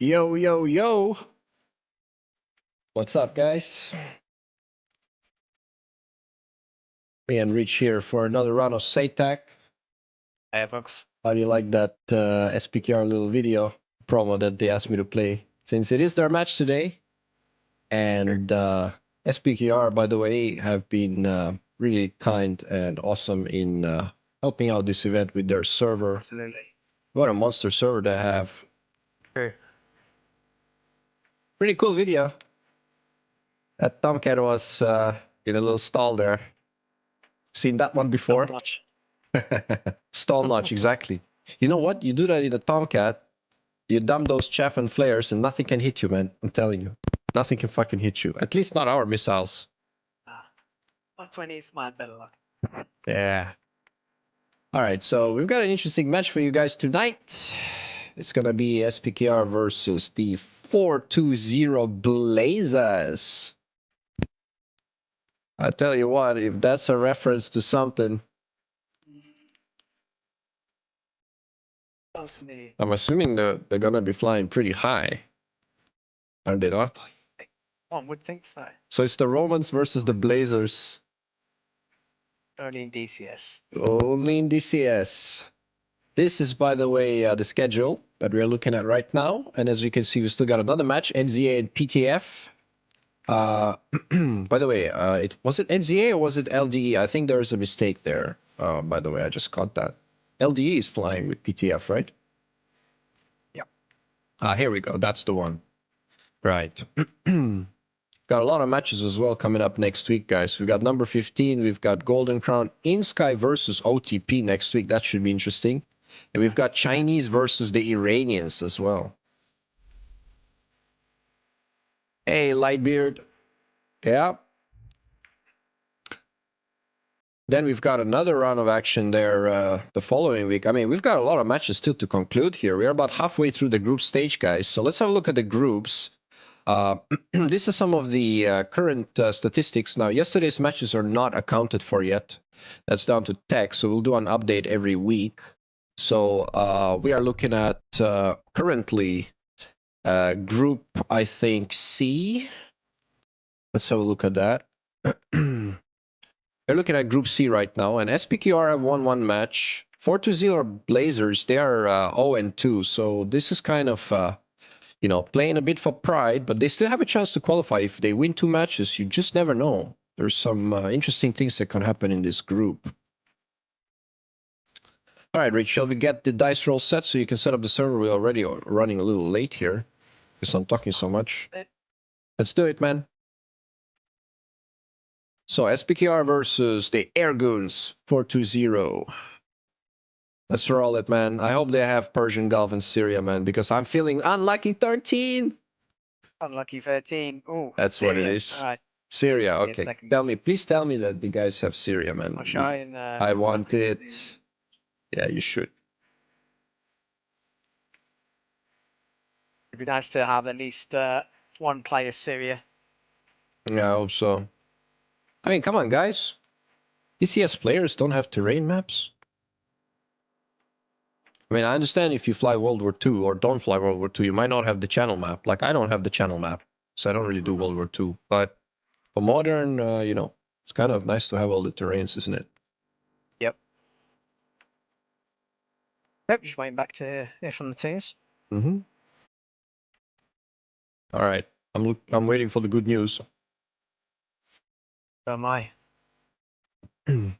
Yo, yo, yo. What's up, guys? Me and Rich here for another round of SATAC. Hey, folks. How do you like that SPQR little video promo that they asked me to play? Since it is their match today, and SPQR, by the way, have been really kind and awesome in helping out this event with their server. Absolutely. What a monster server they have. True. Pretty cool video. That Tomcat was in a little stall there. Seen that one before? Not much. Stall notch, exactly. You know what? You do that in a Tomcat, you dump those chaff and flares, and nothing can hit you, man. I'm telling you. Nothing can fucking hit you. At least not our missiles. 120 is my better luck. Yeah. Alright, so we've got an interesting match for you guys tonight. It's gonna be SPQR versus the 420 Blazers. I tell you what, if that's a reference to something, Sounds familiar. I'm assuming they're gonna be flying pretty high. Are they not? One would think so. So it's the Romans versus the Blazers. Only in DCS. Only in DCS. This is, by the way, the schedule that we're looking at right now. And as you can see, we still got another match, NZA and PTF. By the way, was it NZA or was it LDE? I think there's a mistake there. By the way, I just caught that. LDE is flying with PTF, right? Yep. Here we go. That's the one. Right. Got a lot of matches as well coming up next week, guys. We've got number 15. We've got Golden Crown in Sky versus OTP next week. That should be interesting. And we've got Chinese versus the Iranians as well. Hey, Lightbeard. Yeah. Then we've got another round of action there the following week. I mean, we've got a lot of matches still to conclude here. We're about halfway through the group stage, guys. So let's have a look at the groups. This is some of the current statistics. Now, yesterday's matches are not accounted for yet. That's down to tech, so we'll do an update every week. So we are looking at currently group, I think, C. Let's have a look at that. We're looking at group C right now, and SPQR have won one match. 420 Blazers, they are 0-2, so this is kind of... you know, playing a bit for pride, but they still have a chance to qualify. If they win 2 matches, you just never know. There's some interesting things that can happen in this group. All right, Rich, shall we get the dice roll set so you can set up the server? We're already running a little late here because I'm talking so much. Let's do it, man. So SPQR versus the Airgoons 420. Let's roll it, man. I hope they have Persian Gulf and Syria, man, because I'm feeling unlucky 13. Unlucky 13. Oh, That's Syria. what it is. All right. Syria, okay. Please tell me that the guys have Syria, man. I'll try and, I want it. Yeah, you should. It'd be nice to have at least one player Syria. Yeah, I hope so. I mean, come on, guys. DCS players don't have terrain maps. I mean, I understand if you fly World War II or don't fly World War II, you might not have the channel map. Like, I don't have the channel map, so I don't really do World War II. But for modern, you know, it's kind of nice to have all the terrains, isn't it? Yep. Yep, just waiting back to hear from the teams. Mm-hmm. All right. I'm waiting for the good news. So am I. In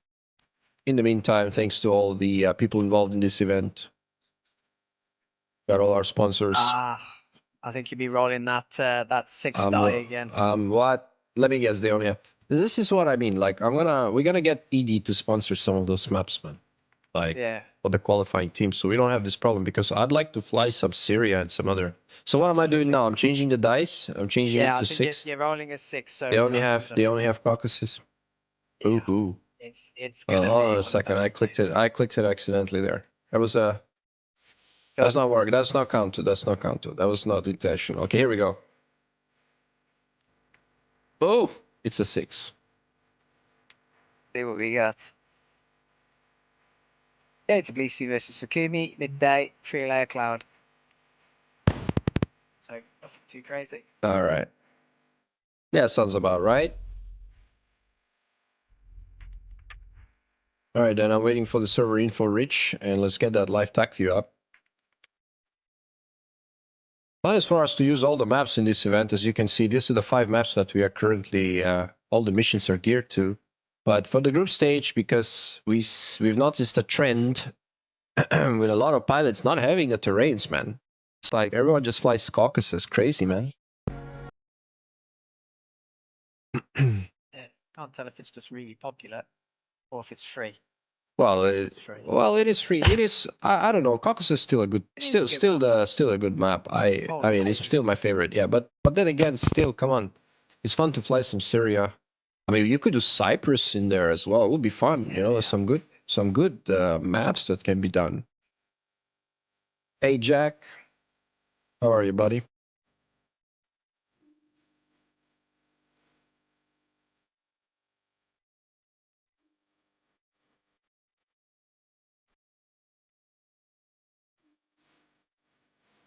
the meantime, thanks to all the people involved in this event. Got all our sponsors. I think you'd be rolling that 6 die again. What? Let me guess, they only have... This is what I mean. Like, we're gonna get ED to sponsor some of those maps, man. Like, yeah, for the qualifying team, so we don't have this problem, because I'd like to fly some Syria and some other... So what am I doing now? I'm changing the dice. I'm changing it to 6. You're rolling a 6. So They only have Caucasus. yeah. Ooh. It's gonna Hold on be a second. I clicked it accidentally there. That was a... That's not working. That's not counted. That's not counted. That was not intentional. Okay, here we go. Oh, it's a 6. See what we got. Yeah, Tbilisi versus Sukumi, midday, 3-layer cloud. too crazy. All right. Yeah, sounds about right. All right, then I'm waiting for the server info reach, and let's get that live TAC view up. Plan is for us to use all the maps in this event. As you can see, these are the 5 maps that we are currently, all the missions are geared to. But for the group stage, because we've noticed a trend with a lot of pilots not having the terrains, man. It's like everyone just flies Caucasus. Crazy, man. Yeah, can't tell if it's just really popular or if it's free. Well, It's free. well, it is free. It is. I don't know. Caucasus is still a good, It is a good still a good map. Oh, I mean, it's pages. still my favorite. Yeah, but then again, still, come on, it's fun to fly some Syria. I mean, you could do Cyprus in there as well. It would be fun. Yeah, You know, yeah. some good maps that can be done. Hey, Jack, how are you, buddy?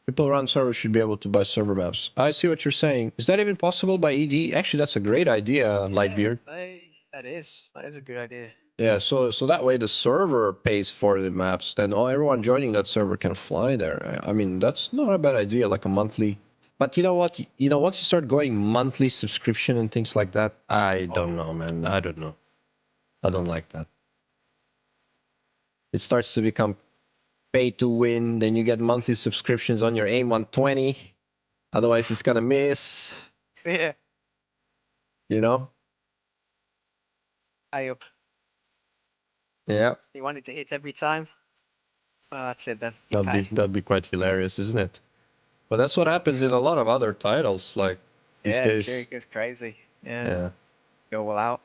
People around server should be able to buy server maps. I see what you're saying. Is that even possible by ED? Actually, that's a great idea, Lightbeard. That is a good idea. Yeah, so that way the server pays for the maps, then everyone joining that server can fly there. I mean, that's not a bad idea, like a monthly. But you know what? You know, once you start going monthly subscription and things like that, I don't know, man. I don't know. I don't like that. It starts to become pay to win, then you get monthly subscriptions on your AIM 120. Otherwise, it's gonna miss. Yeah. You know? High up. Yeah. You want it to hit every time? Well, that's it then. You pay. That'd be quite hilarious, isn't it? But that's what happens in a lot of other titles, like these Yeah, days. sure, it goes crazy. Yeah. Yeah. Go all out.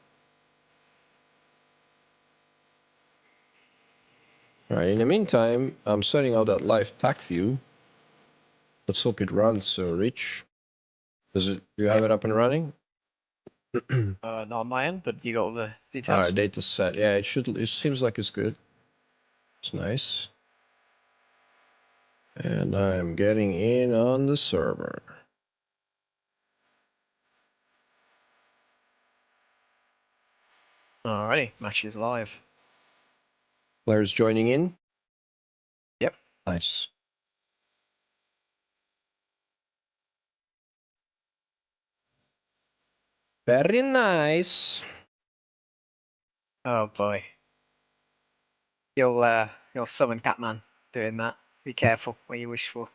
Alright, in the meantime, I'm setting out that live TAC view. Let's hope it runs, Rich. Do you have it up and running? Not on my end, but you got all the details. Alright, data set. Yeah, it seems like it's good. It's nice. And I'm getting in on the server. Alrighty, match is live. Players joining in. Yep. Nice. Very nice. Oh boy. You'll summon Catman doing that. Be careful what you wish for.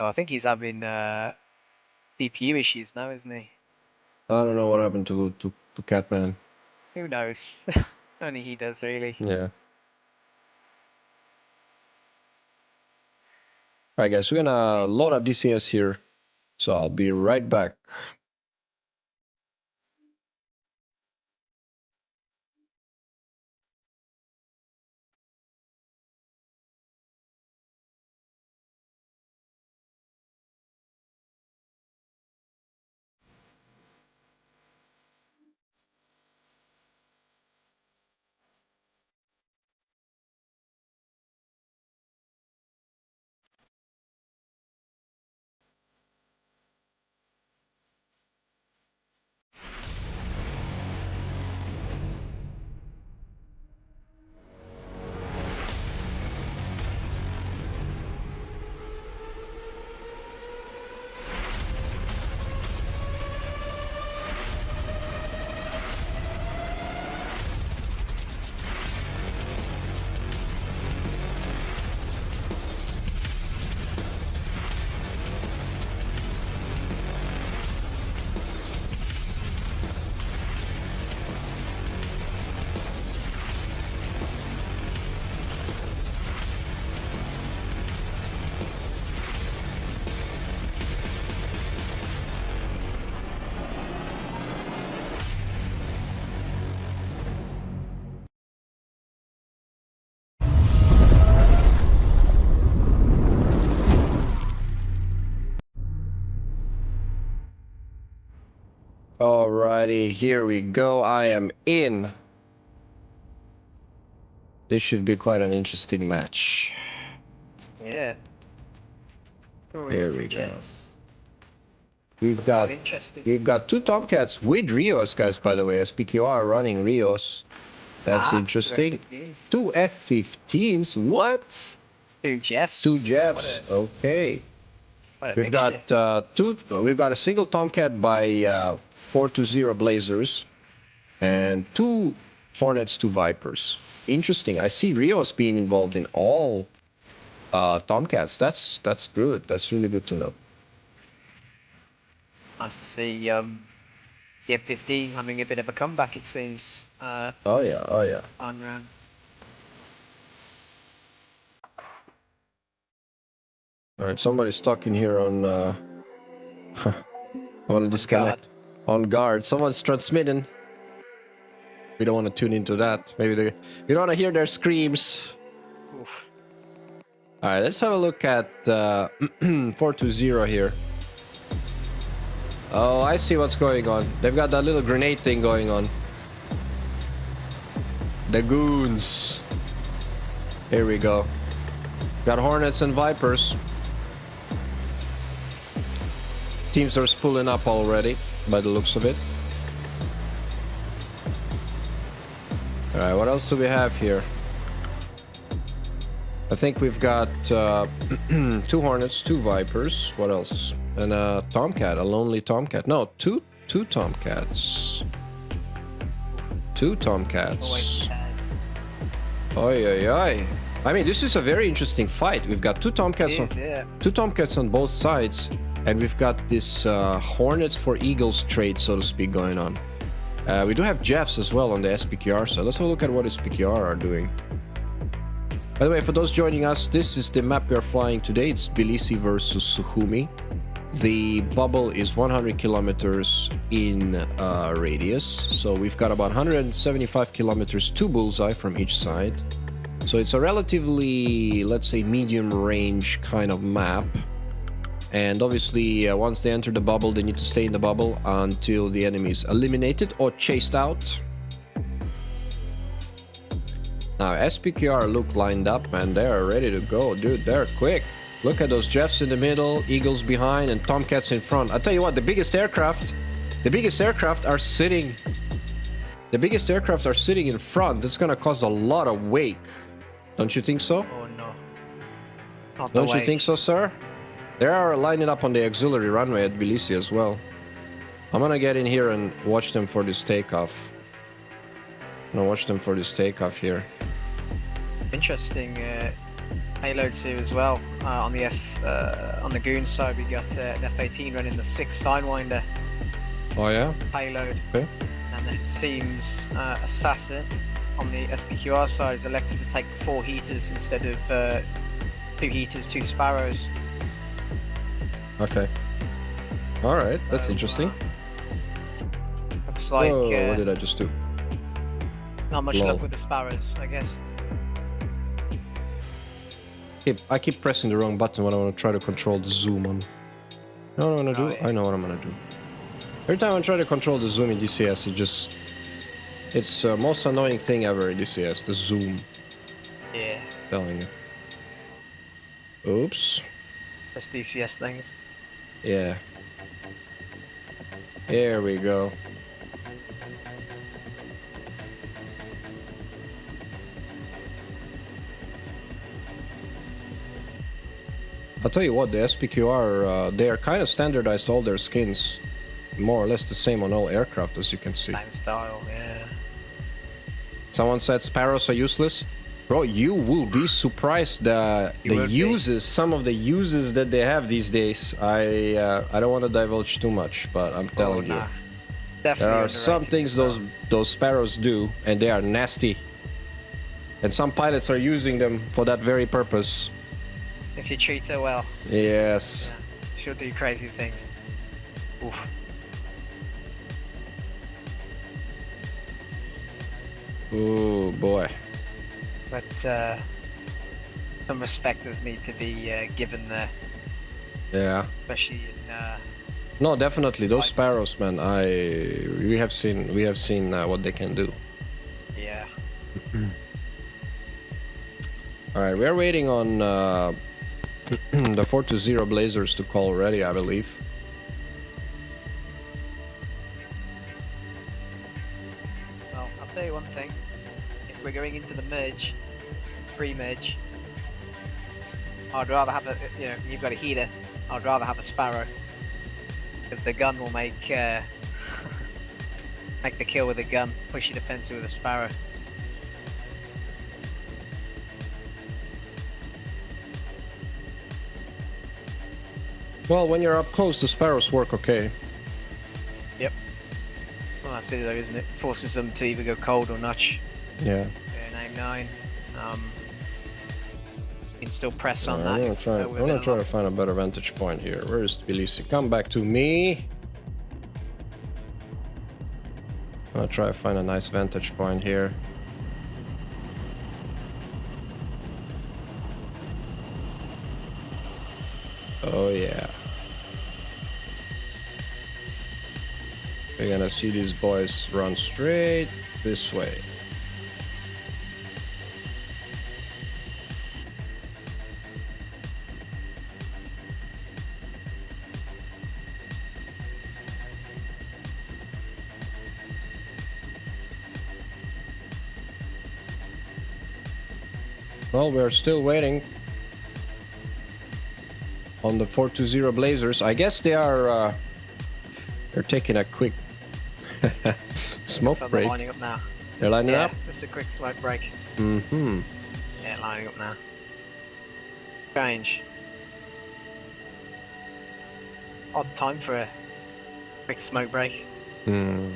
Oh, I think he's having CPU issues now, isn't he? I don't know what happened to Catman. Who knows? Only he does, really. Yeah. Alright guys, we're gonna load up DCS here. So I'll be right back. Alrighty, here we go. I am in. This should be quite an interesting match. Yeah. Oh, There we go. yes. We've Quite interesting. got two Tomcats with Rios, guys. By the way, SPQR running Rios. That's interesting. Yes. Two F-15s. What? Two Jeffs. Two Jeffs. Okay. What a We've mixture. got two. We've got a single Tomcat by 420 Blazers, and two Hornets, two Vipers. Interesting. I see Rios being involved in all Tomcats. That's good. That's really good to know. Nice to see the F-15 having a bit of a comeback, it seems. Oh yeah. Oh yeah. On round. All right. Somebody's stuck in here on. I want to disconnect. On guard. Someone's transmitting. We don't want to tune into that. Maybe we don't want to hear their screams. Oof. All right, let's have a look at 420 here. Oh, I see what's going on. They've got that little grenade thing going on. The goons. Here we go. Got Hornets and Vipers. Teams are spooling up already, by the looks of it. All right, what else do we have here? I think we've got two Hornets, two Vipers. What else? And a Tomcat, a lonely Tomcat. No, two Tomcats. Two Tomcats. Always has. Oi, oi, oi. I mean, this is a very interesting fight. We've got two Tomcats It is, yeah. two Tomcats on both sides, and we've got this Hornets for Eagles trade, so to speak, going on. We do have Jeffs as well on the SPQR side. Let's have a look at what SPQR are doing. By the way, for those joining us, this is the map we are flying today. It's Tbilisi versus Sukhumi. The bubble is 100 kilometers in radius, so we've got about 175 kilometers to bullseye from each side. So it's a relatively, let's say, medium range kind of map. And obviously, once they enter the bubble, they need to stay in the bubble until the enemy is eliminated or chased out. Now, SPQR look lined up, man. They are ready to go, dude. They're quick. Look at those Jeffs in the middle, Eagles behind, and Tomcats in front. I tell you what, the biggest aircraft are sitting. The biggest aircraft are sitting in front. That's gonna cause a lot of wake. Don't you think so? Oh no. Not Don't you think so, sir? They are lining up on the auxiliary runway at Tbilisi as well. I'm gonna get in here and watch them for this takeoff. Here. Interesting payload too as well. On the goon side, we got an F-18 running the 6 Sidewinder Oh yeah? payload, Okay. and then it seems Assassin on the SPQR side is elected to take 4 heaters instead of 2 heaters, 2 Sparrows. Okay. Alright, that's So, interesting. Looks like Whoa, what did I just do? not much Lol. luck with the Sparrows, I guess. I keep pressing the wrong button when I want to try to control the zoom on. You know what I'm gonna do? Oh, yeah. I know what I'm gonna do. Every time I try to control the zoom in DCS, it's the most annoying thing ever in DCS, the zoom. Yeah, Telling you. Oops. that's DCS things. Yeah. Here we go. I'll tell you what, the SPQR, they are kind of standardized all their skins, more or less the same on all aircraft, as you can see. Same style, yeah. Someone said Sparrows are useless. Bro, you will be surprised some of the uses that they have these days. I don't want to divulge too much, but I'm telling you. Nah. Definitely There are some underrated things as well. those Sparrows do, and they are nasty. And some pilots are using them for that very purpose. If you treat her well, Yes. she'll do crazy things. Oof. Oh boy. But some respect does need to be given there, Yeah. especially in No, definitely those Pilots. Sparrows, man. We have seen what they can do. yeah. All right, we are waiting on The 420 Blazers to call ready, I believe. Well, I'll tell you one thing. If we're going into the merge, pre-merge, I'd rather have a, you know, you've got a heater, I'd rather have a Sparrow. Because the gun will make make the kill with a gun, push your defensive with a Sparrow. Well, when you're up close, the Sparrows work okay. Yep. Well, that's it though, isn't it? Forces them to either go cold or notch. Yeah. Yeah, aim 9. You can still press on that. I'm gonna try to find a better vantage point here. Where is Tbilisi? Come back to me. I'm gonna try to find a nice vantage point here. Oh yeah. We're gonna see these boys run straight this way. Well, we're still waiting on the 420 Blazers. I guess they are they're taking a quick smoke So break. they're lining up now. They're lining Yeah, up? just a quick smoke break. Mm-hmm. Yeah, lining up now. Strange. Odd time for a quick smoke break. Hmm.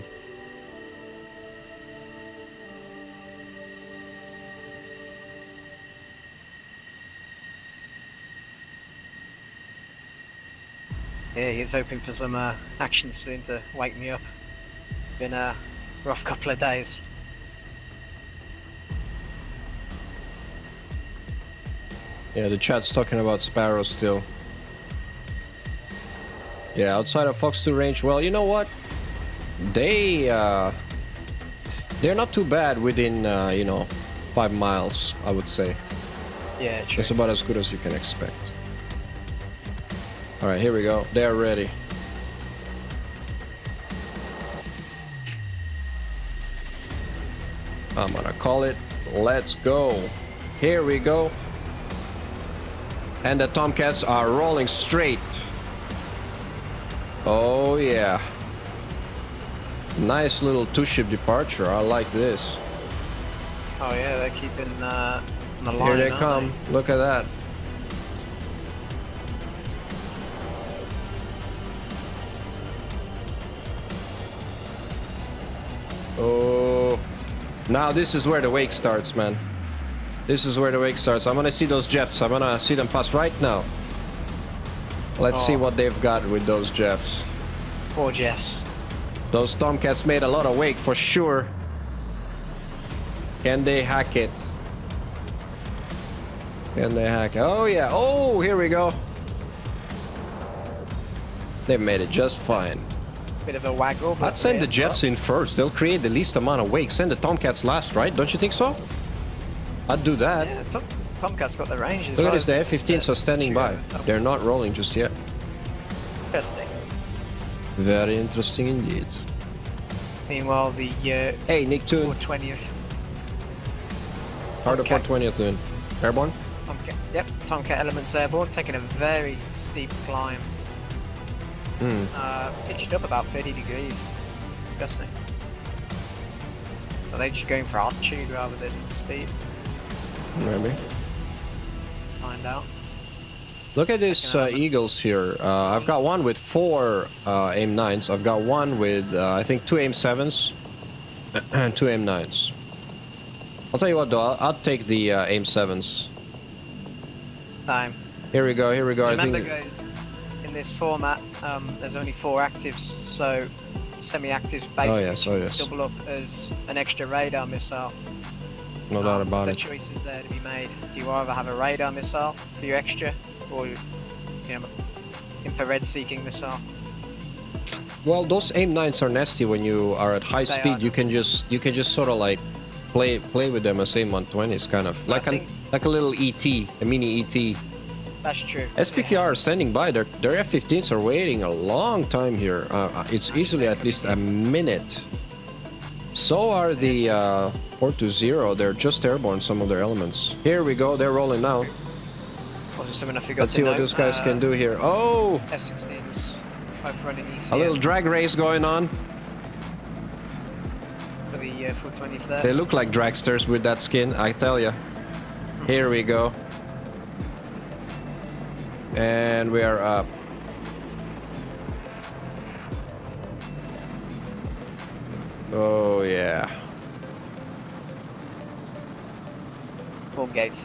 Yeah, he's hoping for some action soon to wake me up. Been a rough couple of days. Yeah, the chat's talking about Sparrows still. Yeah, outside of Fox 2 range. Well, you know what? They're not too bad within, you know, 5 miles, I would say. Yeah, true. It's about as good as you can expect. All right, here we go. They're ready. I'm gonna call it. Let's go. Here we go. And the Tomcats are rolling straight. Oh yeah. Nice little two-ship departure. I like this. Oh yeah, they're keeping on the line. Here they aren't come. Look at that. Oh, now this is where the wake starts, man. This is where the wake starts. I'm gonna see those Jeffs. I'm gonna see them pass right now. Let's see what they've got with those Jeffs. Poor Jeffs. Those Tomcats made a lot of wake for sure. Can they hack it? Can they hack it? Oh yeah. Oh, here we go. They made it just fine. Bit of a waggle. But I'd send the Jeffs in first. They'll create the least amount of wake. Send the Tomcats last, right? Don't you think so? I'd do that. Yeah, Tomcat's got the range as Look well. at this, the F-15s are standing by. They're not rolling just yet. Interesting. Very interesting indeed. Meanwhile, the Hey, Nick Toon. 420th. How are the 420th doing? Airborne? Tomcat, yep, Tomcat Elements Airborne, taking a very steep climb. Pitched up about 30 degrees. Interesting. Are they just going for altitude rather than speed? Maybe. Find out. Look at these Eagles here. I've got one with 4 AIM-9s. I've got one with, I think, 2 AIM-7s and 2 AIM-9s. I'll tell you what, though. I'll take the AIM-7s. Time. Here we go, here we go. Remember, I think... guys, in this format, there's only 4 actives, so semi-actives basically double up as an extra radar missile. No doubt about the it. choice is there to be made. Do you either have a radar missile for your extra, or infrared seeking missile? Well, those AIM-9s are nasty when you are at high speed. You can just sort of like play with them as AIM-120s, kind of like a little ET, a mini ET. That's true. SPQR are standing by. Their F-15s are waiting a long time here. It's easily at least a minute. So are the 420. They're just airborne, some of their elements. Here we go. They're rolling now. Was there something I forgot Let's to see what note? those guys can do here. Oh! F-16s, both running ECM. A little drag race going on. For the full 20 flare. They look like dragsters with that skin, I tell ya. Here we go. And we are up. Oh yeah. Full gate.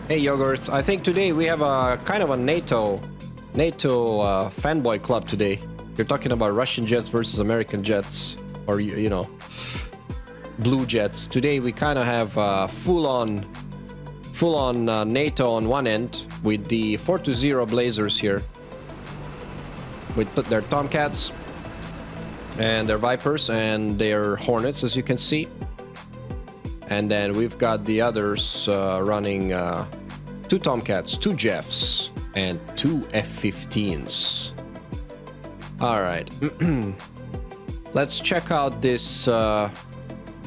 Hey Yogurt, I think today we have a kind of a NATO fanboy club today. You're talking about Russian jets versus American jets, or you know, blue jets. Today we kind of have full on NATO on one end with the 420 Blazers here, with their Tomcats and their Vipers and their Hornets, as you can see. And then we've got the others running 2 Tomcats, 2 Jeffs, and 2 F-15s. All right. Let's check out this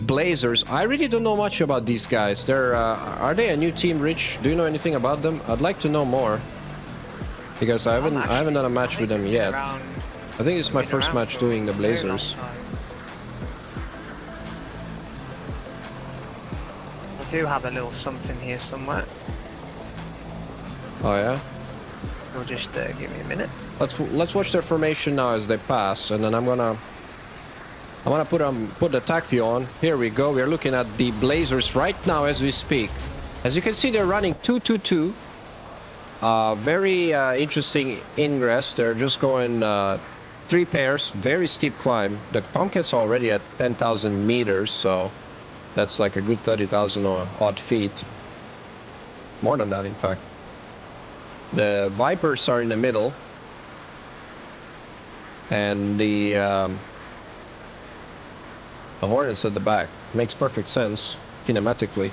Blazers. I really don't know much about these guys. They're are they a new team, Rich? Do you know anything about them? I'd like to know more, because I haven't done a match with them yet. I think it's my first match doing the Blazers. I do have a little something here somewhere. Oh yeah. You'll just give me a minute. Let's watch their formation now as they pass, and then I'm gonna put the attack view on. Here we go. We're looking at the Blazers right now as we speak. As you can see, they're running 2-2-2. Very interesting ingress. They're just going 3 pairs. Very steep climb. The Tomcat's already at 10,000 meters, so that's like a good 30,000 odd feet. More than that, in fact. The Vipers are in the middle, and the Hornets at the back. Makes perfect sense kinematically.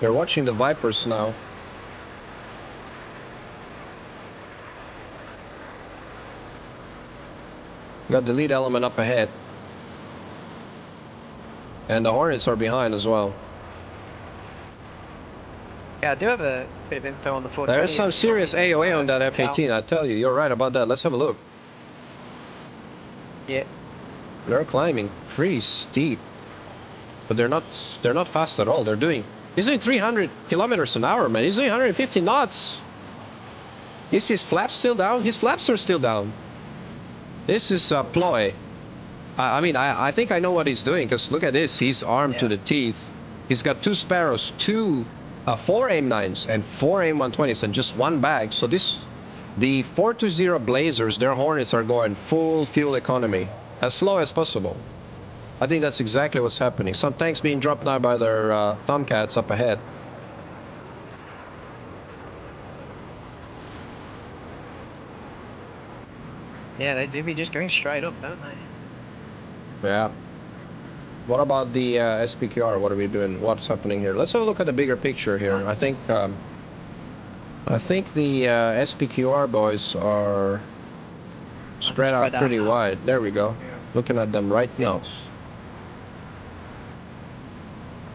They're watching the Vipers now. Got the lead element up ahead, and the Hornets are behind as well. Yeah, I do have a bit of info on the 420. There's some serious AOA on that F-18, I tell you. You're right about that. Let's have a look. Yeah. They're climbing pretty steep, but they're not fast at all. He's doing 300 kilometers an hour, man. He's doing 150 knots. Is his flaps still down? His flaps are still down. This is a ploy. I mean, I think I know what he's doing, because look at this. He's armed to the teeth. He's got 2 Sparrows, 4 AIM-9s and 4 AIM-120s and just 1 bag. So the 420 Blazers, their Hornets are going full fuel economy, as slow as possible. I think that's exactly what's happening. Some tanks being dropped now by their Tomcats up ahead. Yeah, they do be just going straight up, don't they? Yeah. What about the SPQR? What are we doing? What's happening here? Let's have a look at the bigger picture here. I think the SPQR boys are spread out pretty wide. There we go. Yeah. Looking at them right now.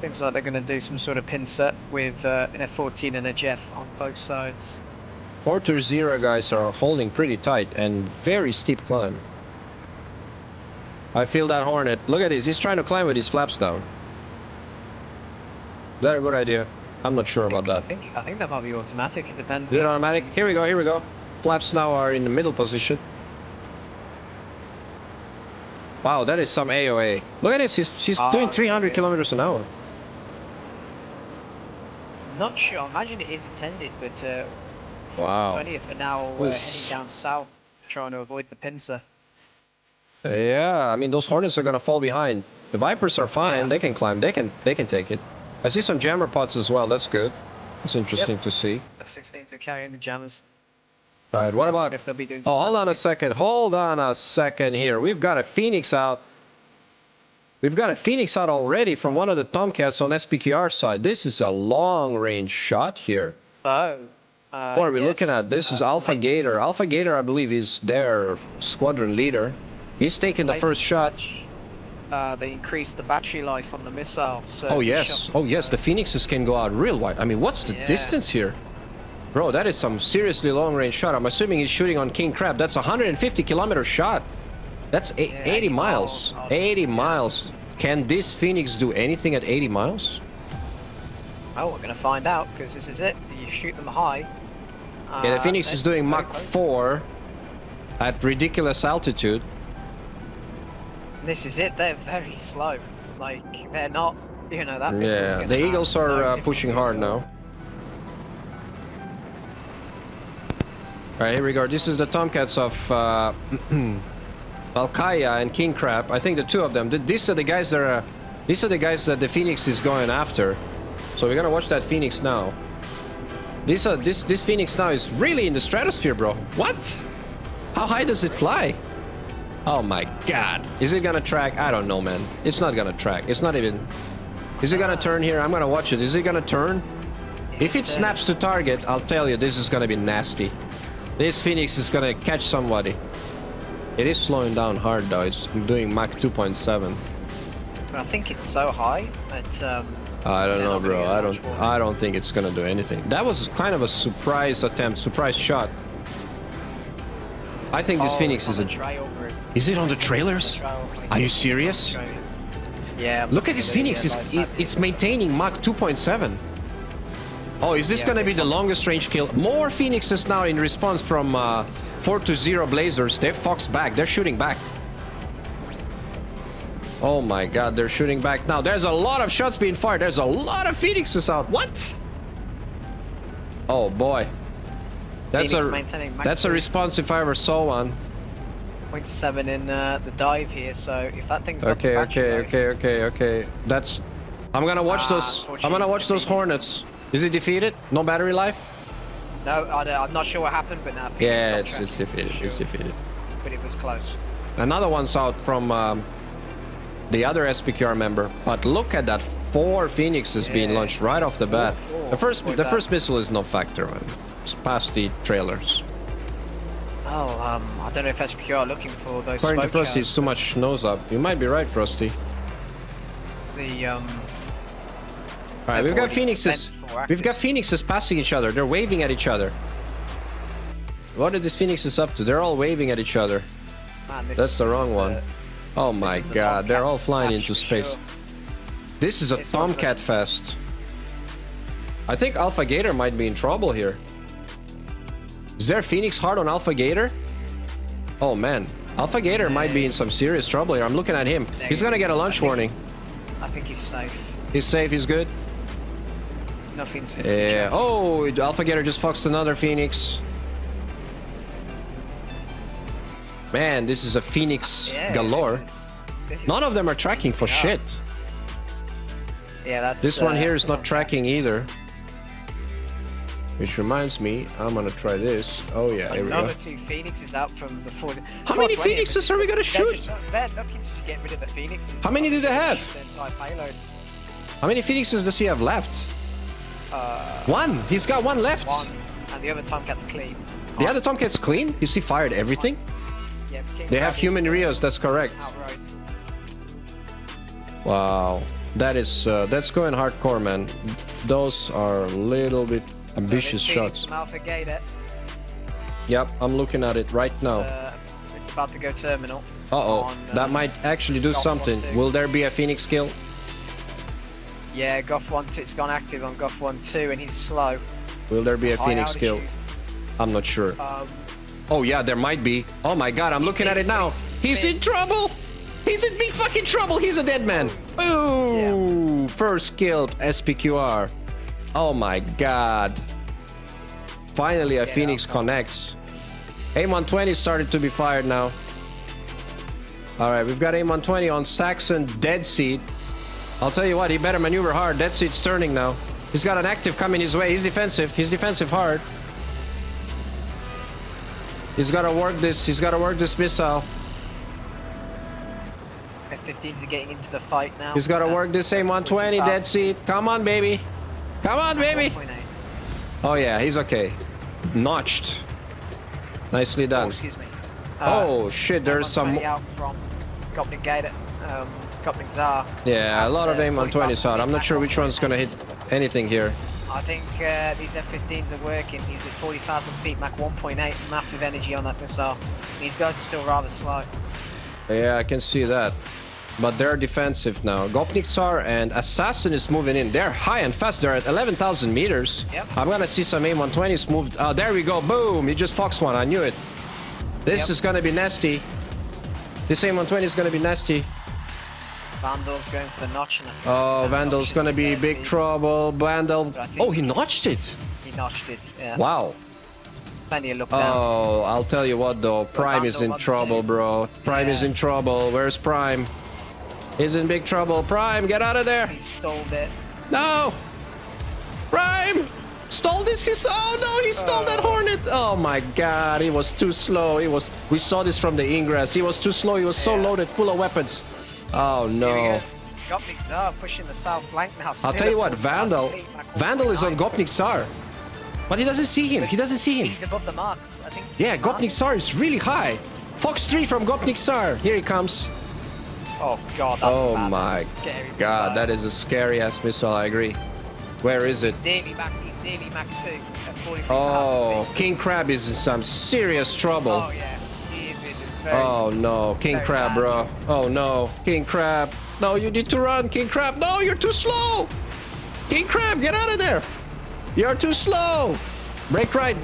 Seems like they're going to do some sort of pin set with an F-14 and a Jeff on both sides. 420 guys are holding pretty tight and very steep climb. I feel that Hornet. Look at this. He's trying to climb with his flaps down. Is that a good idea? I'm not sure about that. I think that might be automatic. It depends. Is it automatic? Here we go. Here we go. Flaps now are in the middle position. Wow, that is some AOA. Look at this. He's doing 300 kilometers an hour. Not sure. I imagine it is intended, but Wow. 20th are now heading down south, trying to avoid the pincer. Yeah, I mean, those Hornets are gonna fall behind. The Vipers are fine. Yeah. They can climb. They can take it. I see some jammer pots as well. That's good. That's interesting to see. F-16s are carrying the jammers. All right, what about... If they'll be doing. Oh, hold on a second. Hold on a second here. We've got a Phoenix out. We've got a Phoenix out already from one of the Tomcats on SPQR side. This is a long-range shot here. Oh. What are we looking at? This is Alpha Gator. Alpha Gator, I believe, is their squadron leader. He's taking the first shot. They increased the battery life on the missile. So Oh, yes. Oh, yes. The Phoenixes can go out real wide. I mean, what's the distance here? Bro, that is some seriously long-range shot. I'm assuming he's shooting on King Crab. That's a 150-kilometer shot. That's 80 miles. 80 miles. Can this Phoenix do anything at 80 miles? Oh, we're going to find out, because this is it. You shoot them high. Yeah, the Phoenix is doing Mach 4 at ridiculous altitude. This is it. They're very slow. Like, they're not, you know, that missile's Yeah, gonna the have Eagles no are pushing hard difficulties now. Alright, here we go. This is the Tomcats of Valkyria and King Crab. I think the two of them. These are the guys that are... These are the guys that the Phoenix is going after. So we're gonna watch that Phoenix now. This Phoenix now is really in the stratosphere, bro. What? How high does it fly? Oh my god. Is it gonna track? I don't know, man. It's not gonna track. It's not even... Is it gonna turn here? I'm gonna watch it. Is it gonna turn? If it snaps to target, I'll tell you, this is gonna be nasty. This Phoenix is gonna catch somebody. It is slowing down hard though. It's doing Mach 2.7. I think it's so high that I don't know, bro. I don't think it's gonna do anything. That was kind of a surprise attempt, surprise shot. I think this Phoenix is a... Is it on the trailers? Are you serious? Yeah. Look at this Phoenix. It's maintaining Mach 2.7. Oh, is this gonna be the longest range kill? More Phoenixes now in response from 4-0 Blazers. They've foxed back. They're shooting back. Oh my god, they're shooting back now. There's a lot of shots being fired. There's a lot of Phoenixes out. What? Oh boy. That's a response if I ever saw one. 0.7 in the dive here, so if that thing's got Okay. That's... I'm gonna watch those... I'm gonna watch those Hornets. Is it defeated? No battery life? No, I'm not sure what happened, but now yeah, it's defeated. Sure. It's defeated. But it was close. Another one's out from the other SPQR member. But look at that, 4 Phoenixes being launched right off the bat. The first missile is no factor, man. It's past the trailers. Oh, I don't know if SPQR are looking for those. According to Frosty, it's too much nose up. You might be right, Frosty. Alright, we've got Phoenixes. We've got Phoenixes passing each other. They're waving at each other. What are these Phoenixes up to? They're all waving at each other. Man, that's the wrong one. Oh my god, they're all flying into space. Sure. This is a Tomcat fest. I think Alpha Gator might be in trouble here. Is there Phoenix hard on Alpha Gator? Oh man, Alpha Gator might be in some serious trouble here. I'm looking at him. He's gonna get a launch warning. I think he's safe. He's safe, he's good. Nothing's... Yeah. Oh, Alpha Gator just foxed another Phoenix. Man, this is a Phoenix galore. None of them are tracking for shit. Yeah, that's... This one here is not tracking either. Which reminds me, I'm gonna try this. Oh yeah, here we go. Another 2 Phoenixes out from the 4. How many Phoenixes are we gonna shoot? They're looking to get rid of the Phoenixes. How many do they have? The entire payload. How many Phoenixes does he have left? 1. He's got 1 left. 1. And the other Tomcat's clean. The other Tomcat's clean? Is he fired everything? Yeah, they have human Rios, that's correct. Outright. Wow. That is, that's going hardcore, man. Those are a little bit ambitious shots. Alpha Gator. Yep, I'm looking at it right now. It's about to go terminal. Uh-oh, that might actually do something. Will there be a Phoenix kill? Yeah, Goff 1-2, it's gone active on Goff 1-2 and he's slow. Will there be a Phoenix kill? I'm not sure. Oh yeah, there might be. Oh my god, I'm looking at it now. He's in trouble! He's in big fucking trouble! He's a dead man! Ooh! Yeah. First kill, SPQR. Oh my god. Finally a Phoenix connects. AIM-120 started to be fired now. Alright, we've got AIM-120 on Saxon Dead Seat. I'll tell you what, he better maneuver hard. Dead Seat's turning now. He's got an active coming his way. He's defensive. He's defensive hard. He's gotta work this. He's gotta work this missile. F-15s are getting into the fight now. He's gotta work this AIM-120 dead seat. Come on, baby. Come on, baby. 1.8. Oh yeah, he's okay. Notched. Nicely Oh, done. excuse me. Oh shit, there's some. AIM-120 out from Gopnik Gate, Gopnik Tsar. Yeah, a lot of At, AIM-120s out. I'm not sure which one's gonna hit anything here. I think these F-15s are working. He's at 40,000 feet, Mach 1.8, massive energy on that missile. These guys are still rather slow. Yeah, I can see that. But they're defensive now. Gopnik Tsar and Assassin is moving in. They're high and fast. They're at 11,000 meters. Yep. I'm gonna see some AIM-120s moved. Oh, there we go. Boom! He just foxed one. I knew it. This is gonna be nasty. This AIM-120 is gonna be nasty. Vandal's going for the notch. And Oh, Vandal's gonna be big trouble. Vandal. Oh, he notched it. He notched it. Yeah. Wow. Plenty of look down. Oh, I'll tell you what though. Prime is in Vandal trouble, bro. Prime is Yeah. in trouble. Where's Prime? He's in big trouble. Prime, get out of there. He stalled it. No! Prime! Stole this? Oh no, he stole that Hornet! Oh my god, he was too slow. We saw this from the ingress. He was too slow. He was so loaded, full of weapons. Oh Here we no. go. Gopnik Tsar pushing the south flank now. I'll tell you what, Vandal is on Gopnik Tsar. But he doesn't see him. He doesn't see him. He's above the marks, I think. Yeah, Gopnik Tsar is really high. Fox 3 from Gopnik Tsar. Here he comes. Oh god, that's Oh bad. my That's a scary god, missile. that is a scary ass missile, I agree. Where is it? He's nearly Mach 2 at 43,000 Oh, feet. King Crab is in some serious trouble. Oh yeah, he is in very Oh no, King very Crab, bad. bro. Oh no, King Crab. No, you need to run, King Crab. No, you're too slow. King Crab, get out of there. You're too slow. Brake right.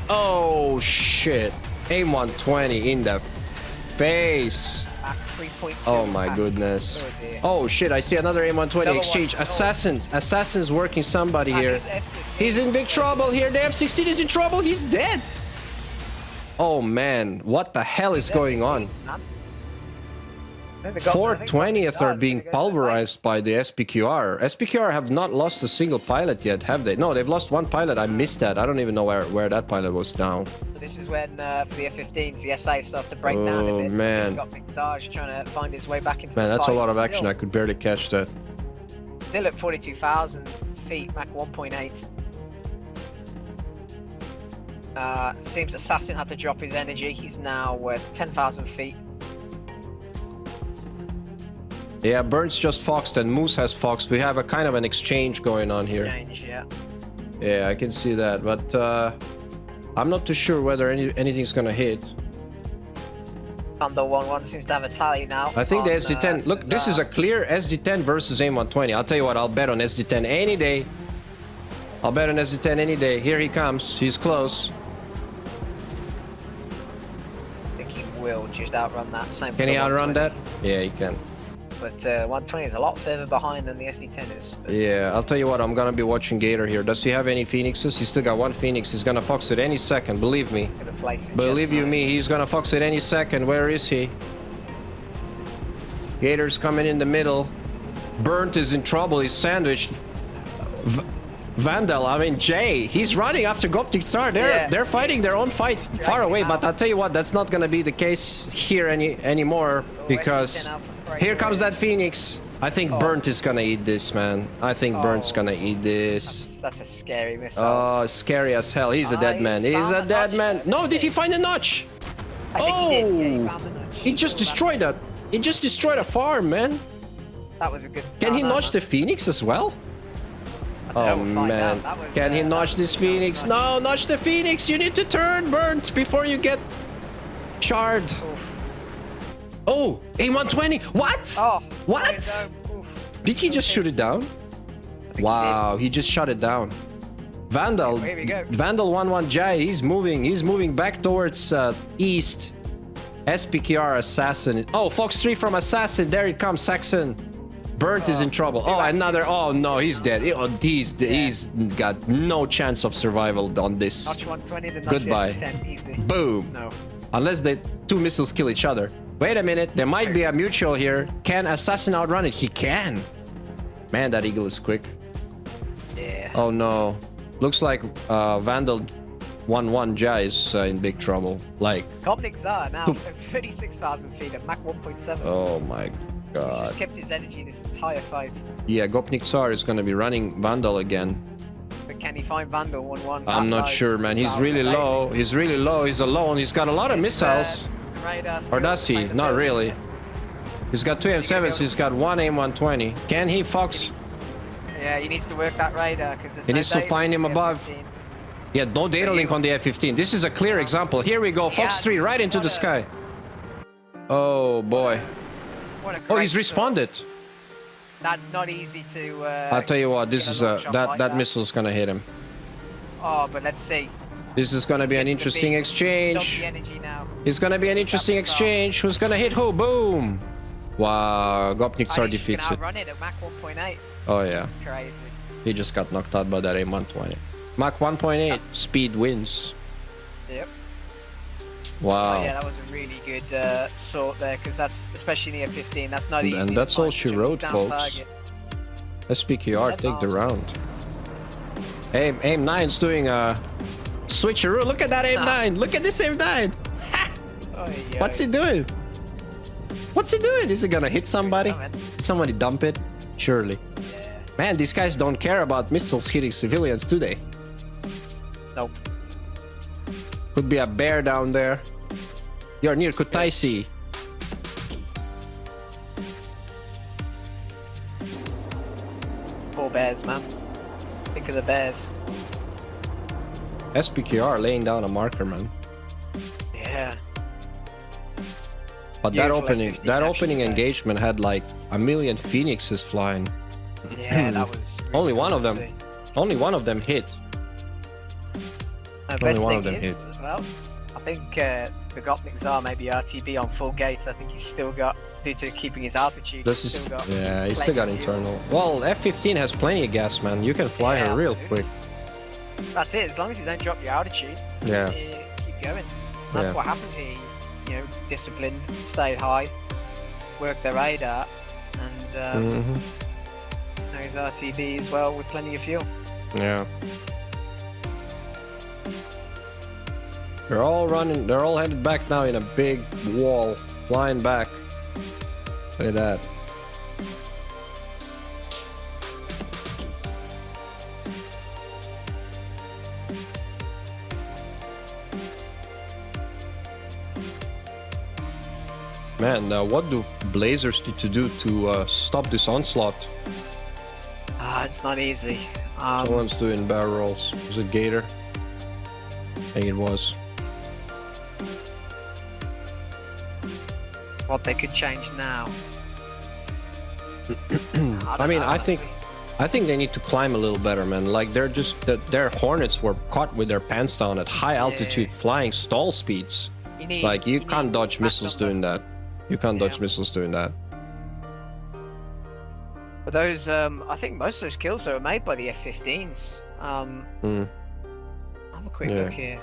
Oh shit. AIM-120 in the face. Mach 3.2. Oh my goodness. Oh, dear. Oh shit, I see another AIM-120 Another exchange. one. Oh. Assassin's working somebody And here. his F-15 He's in big trouble here. The F-16 is in trouble. He's dead. Oh man, what the hell is going on? man. I think they got- I think 420th are Gopnik being Tsar's gonna go to the pulverized by the SPQR. SPQR have not lost a single pilot yet, have they? No, they've lost one pilot. I missed that. I don't even know where that pilot was down. base. This is when, for the F-15s, the SA starts to break down a Oh, bit. man. Gopnik Tsar's trying to find his way back into Man, the that's a fight. lot of action. Still- I could barely catch that. Still at 42,000 feet, Mach 1.8. Seems Assassin had to drop his energy. He's now at 10,000 feet. Yeah, Burns just foxed and Moose has foxed. We have a kind of an exchange going on here. Change, yeah. Yeah, I can see that, but I'm not too sure whether anything's gonna hit. Thunder 1-1 seems to have a tally now. I think the on, SD10. Look, this is a clear SD10 versus AIM-120. I'll tell you what, I'll bet on SD10 any day. I'll bet on SD10 any day. Here he comes. He's close. I think he will just outrun that. Same for Can the he outrun 120. that? Yeah, he can. But 120 is a lot further behind than the SD10 is. But Yeah, I'll tell you what, I'm gonna be watching Gator here. Does he have any Phoenixes? He's still got one Phoenix. He's gonna fox it any second, believe me. gonna place it Believe just you nice. me, he's gonna fox it any second. Where is he? Gator's coming in the middle. Burnt is in trouble. He's sandwiched. Vandal, I mean Jay, he's running after Gopnik Tsar. They're fighting their own fight far away. him But out. I'll tell you what, that's not gonna be the case here anymore because SD10 out for Price here comes already. that Phoenix. I think Burnt is gonna eat this, man. I think Burnt's Oh. gonna eat this. That's a scary missile. Oh, scary as hell. He's a dead he man. He's found a the dead notch, man. though. No, did he find a notch? I think he did. Yeah, he Oh, found the notch. he just So destroyed that. He just destroyed a farm, man. That was a good. Can he no, notch the Phoenix as well? I Oh don't know, we'll find man, out. That was, can he that notch was this a good Phoenix? notch. No, notch the Phoenix. You need to turn, Burnt, before you get charred. Oof. Oh, AIM-120. What? Oh. What? Oof. Did he just shoot it down? Wow, he just shot it down. Vandal, Here we go. Vandal 1-1 Jai, he's moving back towards east. SPQR Assassin. Oh, Fox 3 from Assassin. There it comes, Saxon. Burnt is in trouble. Oh, another. Oh no, he's dead. He's got no chance of survival on this. Notch 120 to notch Goodbye. SD10, easy. Boom. No. Unless the two missiles kill each other. Wait a minute, there might be a mutual here. Can Assassin outrun it? He can. Man, that eagle is quick. Yeah. Oh no. Looks like Vandal 1-1 Ja is in big trouble. Like, Gopnik Tsar now at 36,000 feet at Mach 1.7. oh my He's god. just kept his energy this entire fight. Yeah, Gopnik Tsar is gonna be running Vandal again. But can he find Vandal 1-1? I'm not sure, man. He's really low. He's really low. He's alone. He's got a lot of missiles. Or does he? Not really. He's got 2 M7s. He's got 1 AIM-120. Can he, Fox? Yeah, he needs to work that radar because He needs to find him above. Yeah, no data link on the F-15. This is a clear example. Here we go. Fox 3 right into the sky. Oh, boy. Oh, he's responded. That's not easy to... I'll tell you what. This is that missile's gonna hit him. Oh, but let's see. This is gonna be an interesting exchange. It's gonna be an interesting exchange. Who's gonna hit who? Boom! Wow, Gopnik Tsar defeats it. Run it at Mach 1.8. Oh yeah. Crazy. He just got knocked out by that AIM-120. Mach 1.8, speed wins. Yep. Wow. Oh, yeah, that was a really good sort there, because that's, especially in the F-15, that's not easy. And that's all she wrote, folks. SPQR, take the round. AIM-9's doing a switcheroo. Look at that AIM-9. Look at this AIM-9. What's he doing? What's he doing? Is he gonna hit somebody? Did somebody dump it? Surely. Yeah. Man, these guys don't care about missiles hitting civilians, do they? Nope. Could be a bear down there. You're near Kutaisi. Poor bears, man. Think of the bears. SPQR laying down a marker, man. Yeah. But Beautiful that opening engagement had like a million phoenixes flying. Yeah, that was really only one of them. Only one of them hit. Only one of them hit. Well, I think the Gopnik Tsar may be RTB on full gate. I think he's still got, due to keeping his altitude, he's still got internal. Well, F-15 has plenty of gas, man. You can fly her real quick. That's it. As long as you don't drop your altitude, yeah, keep going. That's what happened here. You know, disciplined, stayed high, worked the radar, and now he's RTB as well with plenty of fuel. Yeah. They're all running. They're all headed back now in a big wall, flying back. Look at that. Man, what do Blazers need to do to stop this onslaught? It's not easy. Someone's doing barrel rolls. Was it Gator? I think it was. What they could change now. I think they need to climb a little better, man. Like they're just their Hornets were caught with their pants down at high altitude, flying stall speeds. You can't dodge missiles doing that. You can't dodge missiles doing that. But those, I think most of those kills are made by the F-15s. Have a quick look here.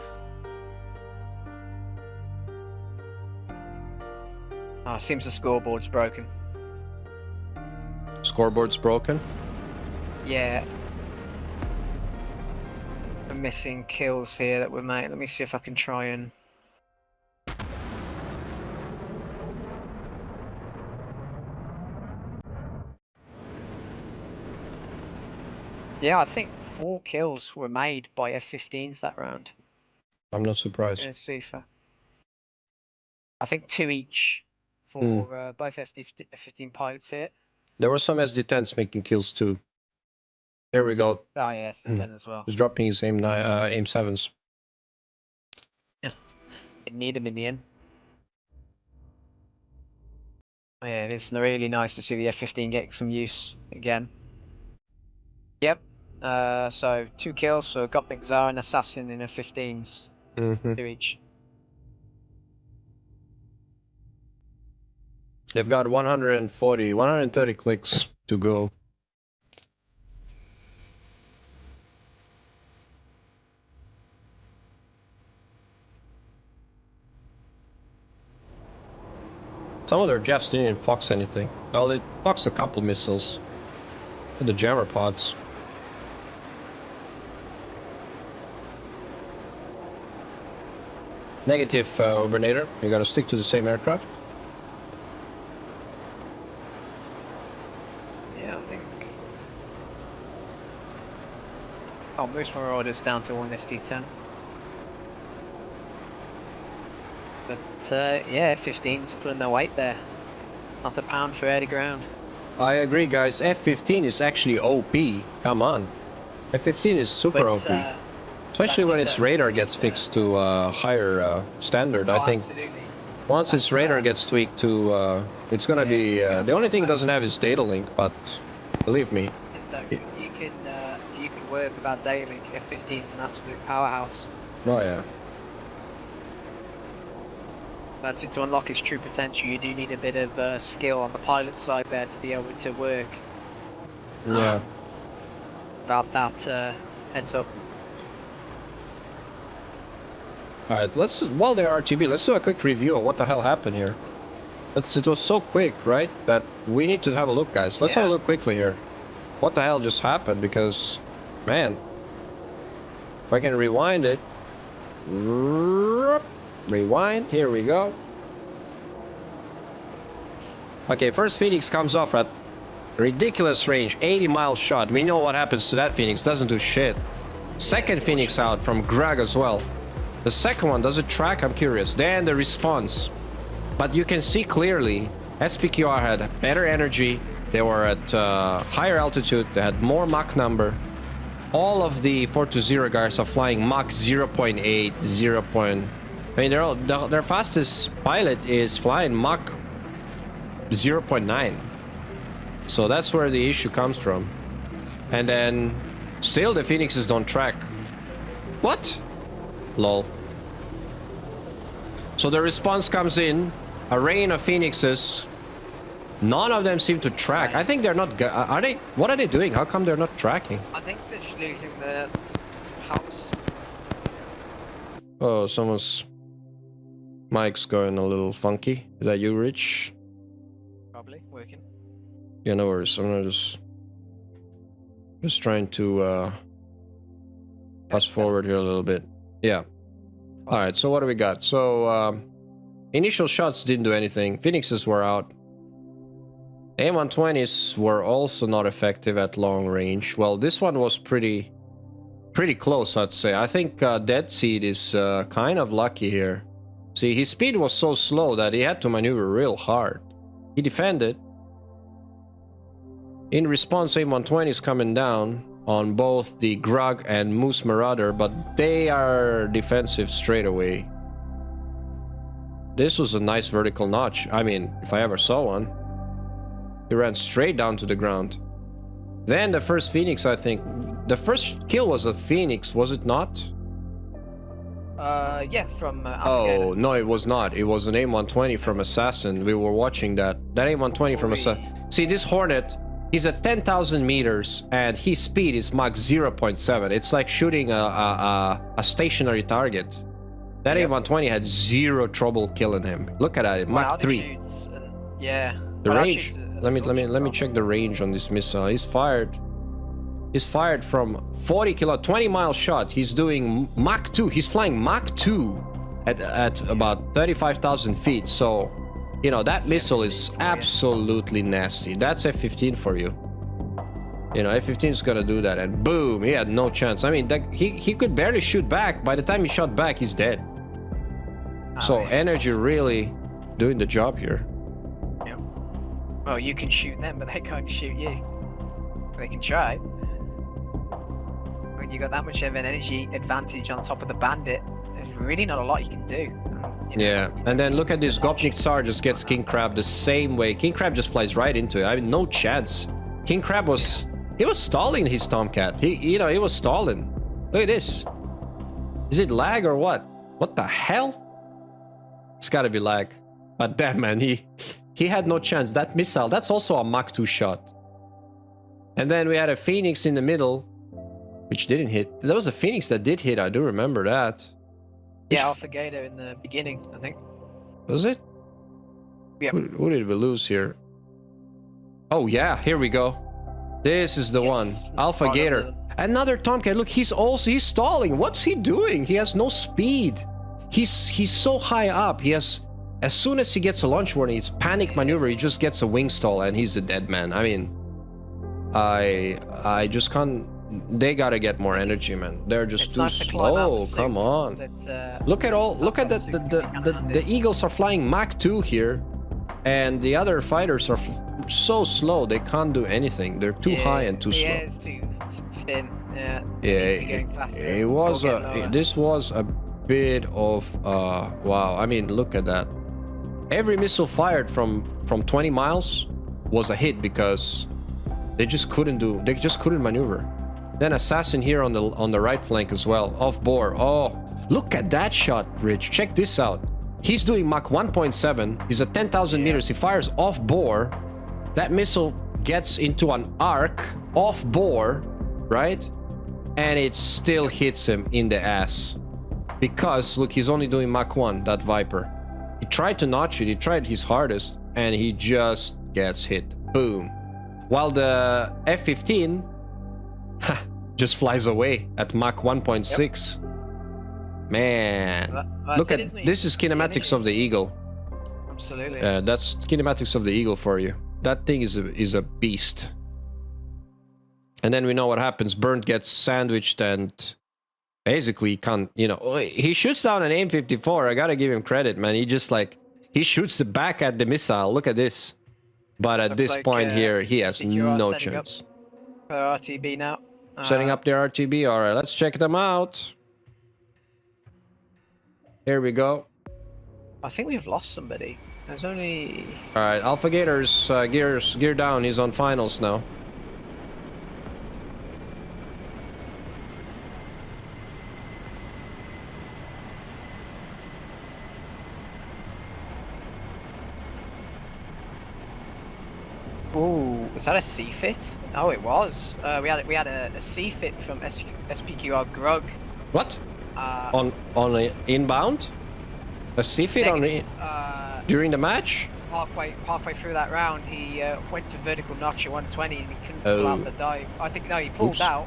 Oh, it seems the scoreboard's broken. Scoreboard's broken? Yeah. The missing kills here that were made. Let me see if I can try and... Yeah, I think 4 kills were made by F-15s that round. I'm not surprised. Let's see if I think 2 each for both F-15 pilots here. There were some SD-10s making kills too. There we go. Oh yeah, SD-10 as well. He's dropping his AIM-7s. Yeah, didn't need him in the end. Yeah, it's really nice to see the F-15 get some use again. Yep. So 2 kills for Gopnik Tsar and Assassin in F-15s. 2 each. They've got 130 clicks to go. Some of their Jeffs didn't even fox anything. Well, they foxed a couple missiles. And the jammer pods. Negative, Overnator. You gotta stick to the same aircraft. Yeah, I think I'll move my orders down to 1SD10. But yeah, F-15's putting their weight there. Not a pound for air to ground. I agree, guys. F-15 is actually OP. Come on. F-15 is super OP. Especially when its radar gets fixed to higher standard, I think. Absolutely. Once its radar gets tweaked to, it's gonna be, the only thing it doesn't have is data link, but believe me. You can work without data link. F-15's an absolute powerhouse. Oh yeah. That's it. To unlock its true potential, you do need a bit of skill on the pilot side there to be able to work. Yeah. About that heads up. Alright, while they're RTB, let's do a quick review of what the hell happened here. It was so quick, right, that we need to have a look, guys. Let's have a look quickly here. What the hell just happened, because, man, if I can rewind it. Rewind, here we go. Okay, first Phoenix comes off at ridiculous range, 80-mile shot. We know what happens to that Phoenix, doesn't do shit. Second Phoenix out from Greg as well. The second one, does it track? I'm curious. Then the response. But you can see clearly, SPQR had better energy. They were at higher altitude. They had more Mach number. All of the 420 guys are flying Mach 0.8, 0. I mean, their fastest pilot is flying Mach 0.9. So that's where the issue comes from. And then still the Phoenixes don't track. What? Lol. So the response comes in, a rain of Phoenixes. None of them seem to track. I think they're not. Are they? What are they doing? How come they're not tracking? I think they're just losing their house. Oh, someone's mic's going a little funky. Is that you, Rich? Probably working. Yeah, no worries. I'm gonna just trying to fast forward here a little bit. Yeah. All right. So what do we got? So initial shots didn't do anything. Phoenixes were out. A120s were also not effective at long range. Well, this one was pretty close, I'd say. I think Dead Seed is kind of lucky here. See, his speed was so slow that he had to maneuver real hard. He defended. In response, A120 is coming down on both the Grug and Moose Marauder, but they are defensive straight away. This was a nice vertical notch. I mean, if I ever saw one. He ran straight down to the ground. Then the first Phoenix, I think. The first kill was a Phoenix, was it not? Yeah, from Oh, no, it was not. It was an A120 from Assassin. We were watching that. That A120 from Assassin. See, this Hornet, he's at 10,000 meters, and his speed is Mach 0.7. It's like shooting a stationary target. That A120 had zero trouble killing him. Look at that, Mach 3. Yeah. The range. Let me check the range on this missile. He's fired from 20-mile shot. He's doing Mach 2. He's flying Mach 2 at about 35,000 feet. So, you know, that missile is absolutely nasty. That's F-15 for you. You know, F-15 is gonna do that, and boom, he had no chance. I mean, he could barely shoot back. By the time he shot back, he's dead. So energy really doing the job here. Yeah. Well, you can shoot them, but they can't shoot you. They can try. When you got that much of an energy advantage on top of the Bandit, there's really not a lot you can do. You know, yeah, and then look at this. Gopnik Tsar just gets King Crab the same way. King Crab just flies right into it. I mean, no chance. King Crab was... He was stalling his Tomcat. He was stalling. Look at this. Is it lag or what? What the hell? It's gotta be lag. But damn, man, he had no chance. That missile, that's also a Mach 2 shot. And then we had a Phoenix in the middle, which didn't hit. There was a Phoenix that did hit. I do remember that. Yeah, Alpha Gator in the beginning, I think. Was it? Yeah. Who did we lose here? Oh yeah, here we go. This is the one. Alpha Gator. Another Tomcat. Look, he's stalling. What's he doing? He has no speed. He's so high up. He has, as soon as he gets a launch warning, it's panic maneuver. He just gets a wing stall and he's a dead man. I mean, I just can't. They gotta get more energy, man. They're just too slow. Come on. Look at the Eagles are flying Mach 2 here, and the other fighters are so slow. They can't do anything. They're too high and too slow. Yeah, it's too thin. Yeah. It was this was a bit of wow. I mean, look at that. Every missile fired from 20 miles was a hit because they just couldn't maneuver. Then assassin here on the right flank as well, off bore. Oh, look at that shot, Rich. Check this out. He's doing Mach 1.7. He's at 10,000 meters. He fires off bore. That missile gets into an arc off bore, right? And it still hits him in the ass. Because, look, he's only doing Mach 1, that Viper. He tried to notch it. He tried his hardest. And he just gets hit. Boom. While the F-15 just flies away at Mach 1.6. Yep. Man. Look at this is kinematics of the Eagle. Absolutely. That's kinematics of the Eagle for you. That thing is a beast. And then we know what happens. Burnt gets sandwiched and basically can't, you know, he shoots down an AIM-54. I gotta give him credit, man. He just like, he shoots it back at the missile. Look at this. But at this point here, he has no chance. For RTB now. Setting up their RTB. All right, let's check them out. Here we go. I think we've lost somebody. There's only... All right, Alpha Gator's gear down. He's on finals now. Ooh, was that a C-fit? Oh, it was. We had a C-fit from SPQR Grug. What? On inbound? A C-fit on during the match? Halfway through that round, he went to vertical notch at 120 and he couldn't pull out the dive. I think no, he pulled out.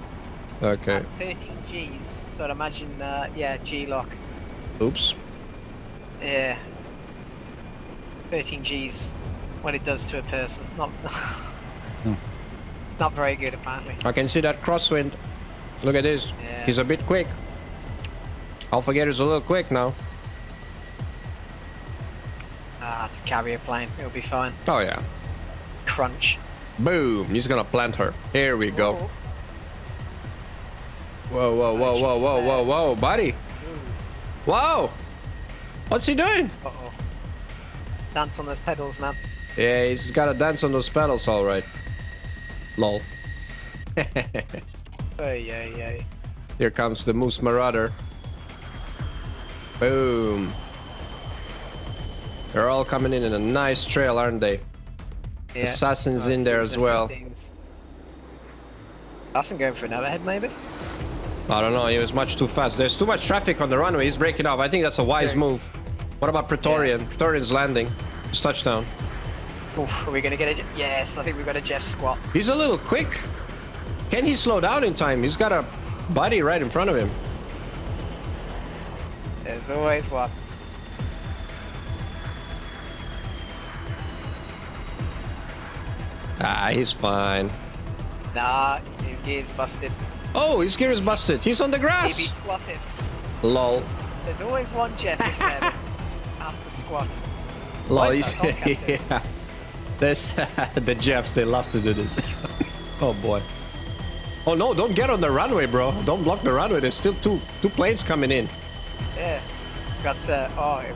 Okay. At 13 Gs. So I'd imagine, yeah, G-lock. Oops. Yeah. 13 Gs. What it does to a person. Not very good, apparently. I can see that crosswind. Look at this. Yeah. He's a bit quick. Alpha Gator's a little quick now. It's a carrier plane. It'll be fine. Oh, yeah. Crunch. Boom. He's gonna plant her. Here we go. Whoa, whoa, whoa, whoa, whoa, whoa, whoa, buddy. Whoa. What's he doing? Uh-oh. Dance on those pedals, man. Yeah, he's gotta dance on those pedals, all right. Lol. Hey. Here comes the Moose Marauder. Boom. They're all coming in a nice trail, aren't they? Yeah. Assassin's in there as well. Assassin going for another head, maybe? I don't know, he was much too fast. There's too much traffic on the runway. He's breaking off. I think that's a wise move. What about Praetorian? Yeah. Praetorian's landing. It's touchdown. Oof, are we gonna get a... Yes, I think we've got a Jeff squat. He's a little quick. Can he slow down in time? He's got a buddy right in front of him. There's always one. Ah, he's fine. Nah, his gear's busted. Oh, his gear is busted. He's on the grass. He be squatted. Lol. There's always one Jeff, isn't there, that has to squat. Lol, yeah. There's the Jeffs, they love to do this. Oh boy. Oh no, don't get on the runway, bro. Don't block the runway. There's still two planes coming in. Yeah. Got, are you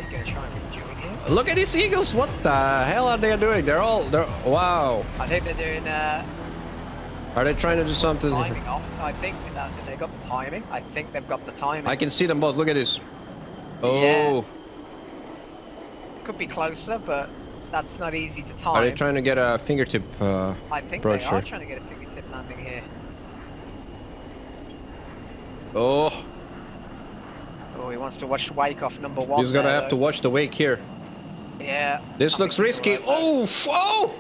gonna try and rejoin here? Look at these Eagles. What the hell are they doing? They're wow. I think they're doing, are they trying to do something? Timing off. I think that they got the timing. I think they've got the timing. I can see them both. Look at this. Oh. Yeah. Could be closer, but that's not easy to time. Are they trying to get a fingertip I think approach they are here? trying to get a fingertip landing here. Oh. Oh, he wants to watch the wake off number one. He's gonna have to watch the wake here. Yeah. This looks risky. Oh! Oh!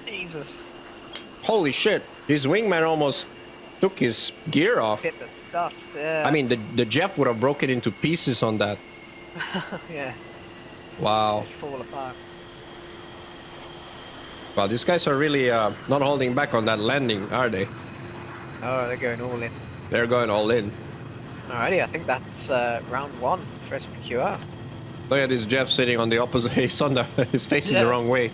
Jesus. Holy shit. His wingman almost took his gear off. Hit dust. Yeah. I mean, the Jeff would have broken into pieces on that. Yeah. Wow. Just fall apart. Wow, these guys are really not holding back on that landing, are they? Oh, they're going all in. They're going all in. Alrighty, I think that's round 1 for SPQR. Look at this Jeff sitting on the opposite. He's on the. He's facing the wrong way.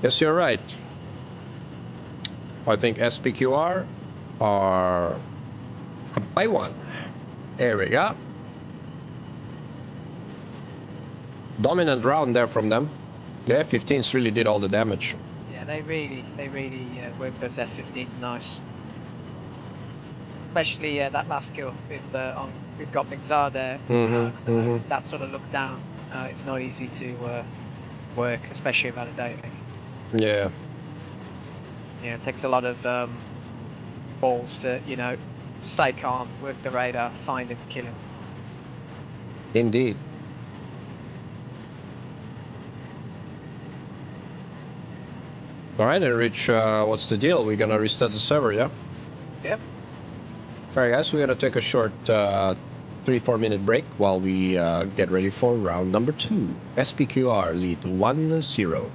Yes, you're right. I think SPQR are up by 1. There we go. Dominant round there from them. The F-15s really did all the damage. Yeah, they really worked those F-15s nice. Especially that last kill we've got Mixar there. That sort of look down. It's not easy to work, especially validating. Yeah. Yeah, it takes a lot of balls to, stay calm, work the radar, find him, kill him. Indeed. All right, then, Rich, what's the deal? We're gonna restart the server, yeah? Yep. All right, guys, we're gonna take a short 3-4 minute break while we get ready for round number 2. SPQR lead 1-0.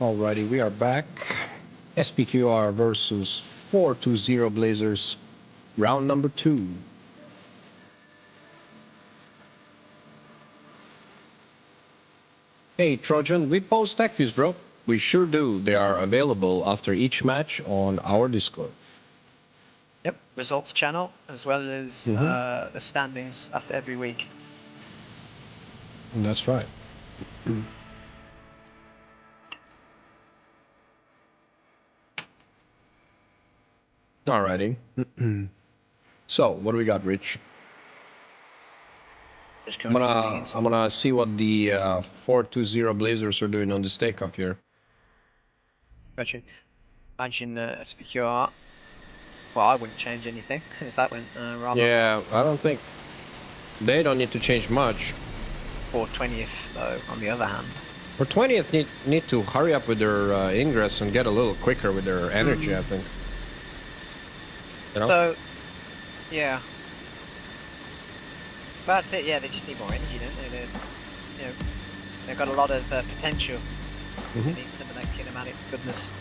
Alrighty, we are back. SPQR versus 420 Blazers, round number 2. Hey Trojan, we post tech views, bro. We sure do. They are available after each match on our Discord. Yep, results channel, as well as the standings after every week. That's right. Alrighty. So, what do we got, Rich? I'm gonna see what the 420 Blazers are doing on this takeoff here. Gotcha. Imagine SPQR. Well, I wouldn't change anything if that went rather. Yeah, I don't think they don't need to change much. For 20th, though, on the other hand. For 20th, need to hurry up with their ingress and get a little quicker with their energy, I think. You know? So, yeah. But that's it, yeah, they just need more energy, don't they? They've got a lot of potential They need some of that kinematic goodness.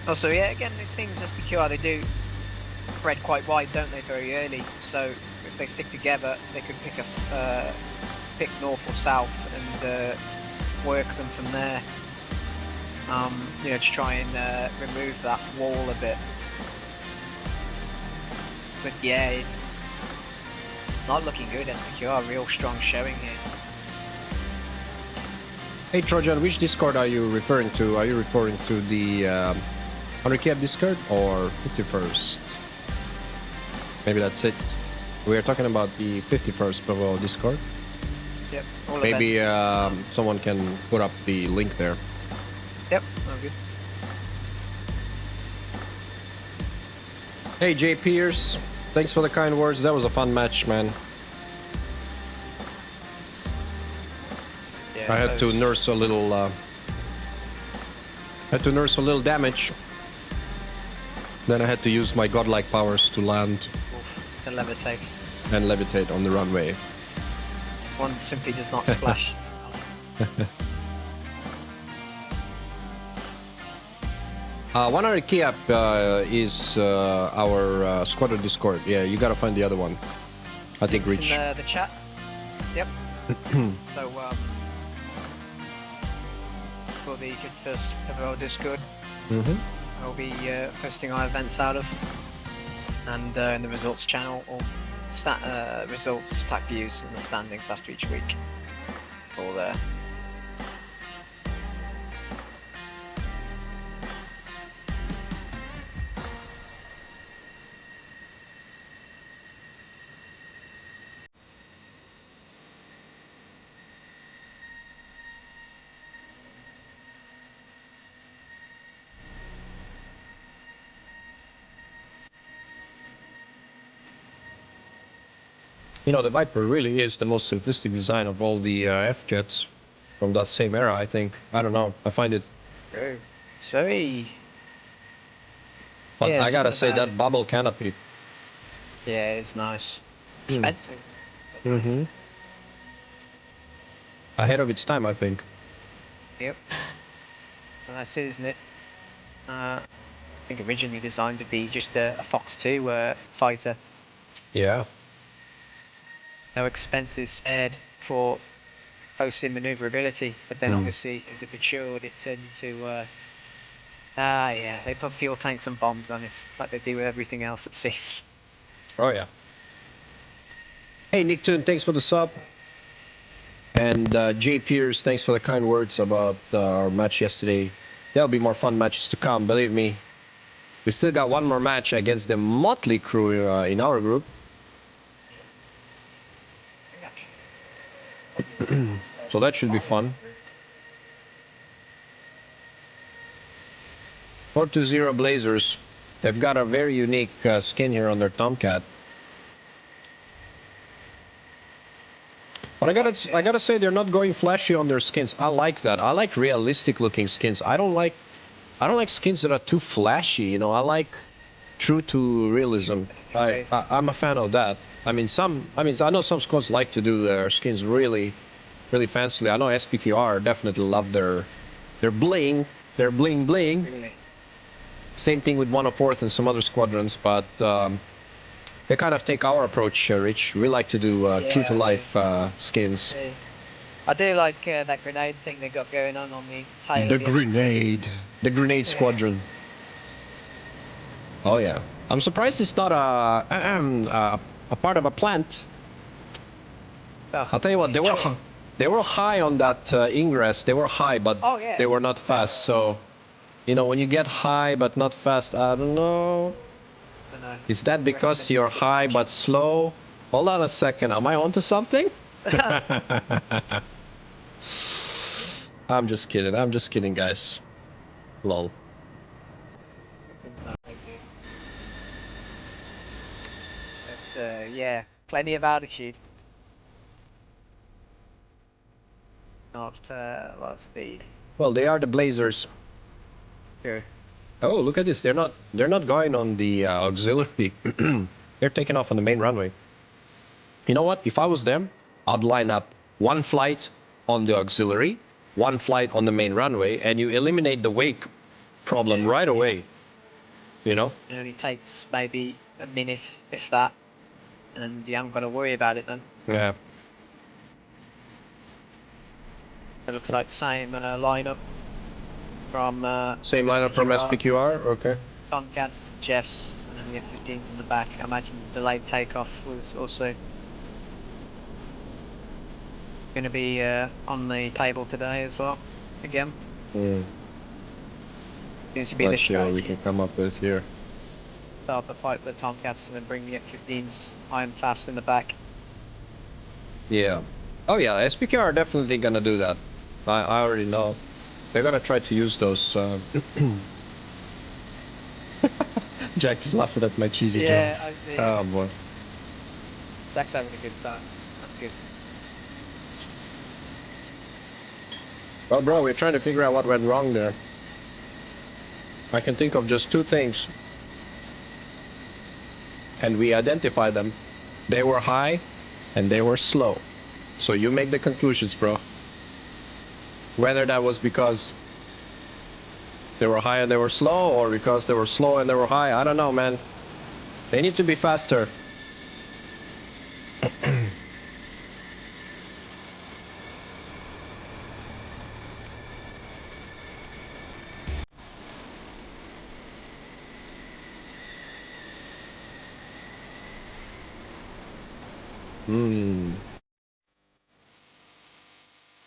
Also, yeah, again, it seems SPQR, they do spread quite wide, don't they, very early? So if they stick together, they could pick north or south and work them from there. You know, to try and remove that wall a bit. But yeah, it's not looking good. SPQR, real strong showing here. Hey Trojan, which Discord are you referring to? Are you referring to the 100k Discord or 51st? Maybe that's it. We are talking about the 51st Bravo Discord. Yep. All Maybe events. someone can put up the link there. Yep. Oh, good. Hey Jay Pierce, thanks for the kind words. That was a fun match, man. Yeah, I had to nurse a little. Damage. Then I had to use my godlike powers to land to levitate. and levitate on the runway. One simply does not splash. 100 key up is our squadron Discord. Yeah, you gotta find the other one. I think It's Rich. in the chat. Yep. So for the 51st Bravo Discord, I'll be posting our events out of, and in the results channel or results SATAC views and the standings after each week. All there. You know, the Viper really is the most simplistic design of all the F-jets from that same era, I think. I don't know. I find it... True. It's very... But yeah, I gotta something say, about that bubble canopy... yeah, it's nice. Expensive. but nice. Mm-hmm. Ahead of its time, I think. Yep. Well, that's it, isn't it? I think originally designed to be just a Fox 2 fighter. Yeah. No expenses spared for close-in maneuverability, but then obviously as it matured, it turned into yeah, they put fuel tanks and bombs on it, like they do with everything else, it seems. Oh, yeah. Hey, Nicktoon, thanks for the sub. And Jay Pierce, thanks for the kind words about our match yesterday. There'll be more fun matches to come, believe me. We still got one more match against the Motley Crew in our group. So that should be fun. 420 Blazers. They've got a very unique skin here on their Tomcat. But I gotta say, they're not going flashy on their skins. I like that. I like realistic looking skins. I don't like skins that are too flashy. You know, I like true to realism. I'm a fan of that. I mean, I know some squads like to do their skins really fancily. I know SPQR definitely love their bling, bling. Really? Same thing with 104th and some other squadrons, but they kind of take our approach, Rich. We like to do true to life skins. I do like that grenade thing they got going on the tail. The grenade squadron. Oh yeah, I'm surprised it's not a part of a plant. Oh, I'll tell you what, they were high on that ingress. They were high, but they were not fast. So, you know, when you get high but not fast, I don't know. Is that because you're high but slow? Hold on a second. Am I onto something? I'm just kidding, guys. Lol. But yeah, plenty of altitude. Not a lot of speed. Well, they are the Blazers. Sure. Oh, look at this. They're not going on the auxiliary. They're taking off on the main runway. You know what? If I was them, I'd line up one flight on the auxiliary, one flight on the main runway, and you eliminate the wake problem right away. You know? It only takes maybe a minute, if that, and you haven't got to worry about it then. Yeah. It looks like the same lineup from Same lineup from SPQR. Okay. Tomcats, Jeffs, and then the F-15s in the back. I imagine delayed takeoff was also going to be on the table today as well. Again. Seems to be Let's the see what we strategy. can come up with here. Start the fight with the Tomcats and then bring the F-15s high and fast in the back. Yeah. Oh yeah, SPQR are definitely gonna do that. I already know. They're gonna try to use those. Jack is laughing at my cheesy jokes. I see. Oh boy. Jack's having a good time. That's good. Well, bro, we're trying to figure out what went wrong there. I can think of just two things. And we identify them. They were high and they were slow. So you make the conclusions, bro. Whether that was because they were high and they were slow, or because they were slow and they were high, I don't know, man. They need to be faster.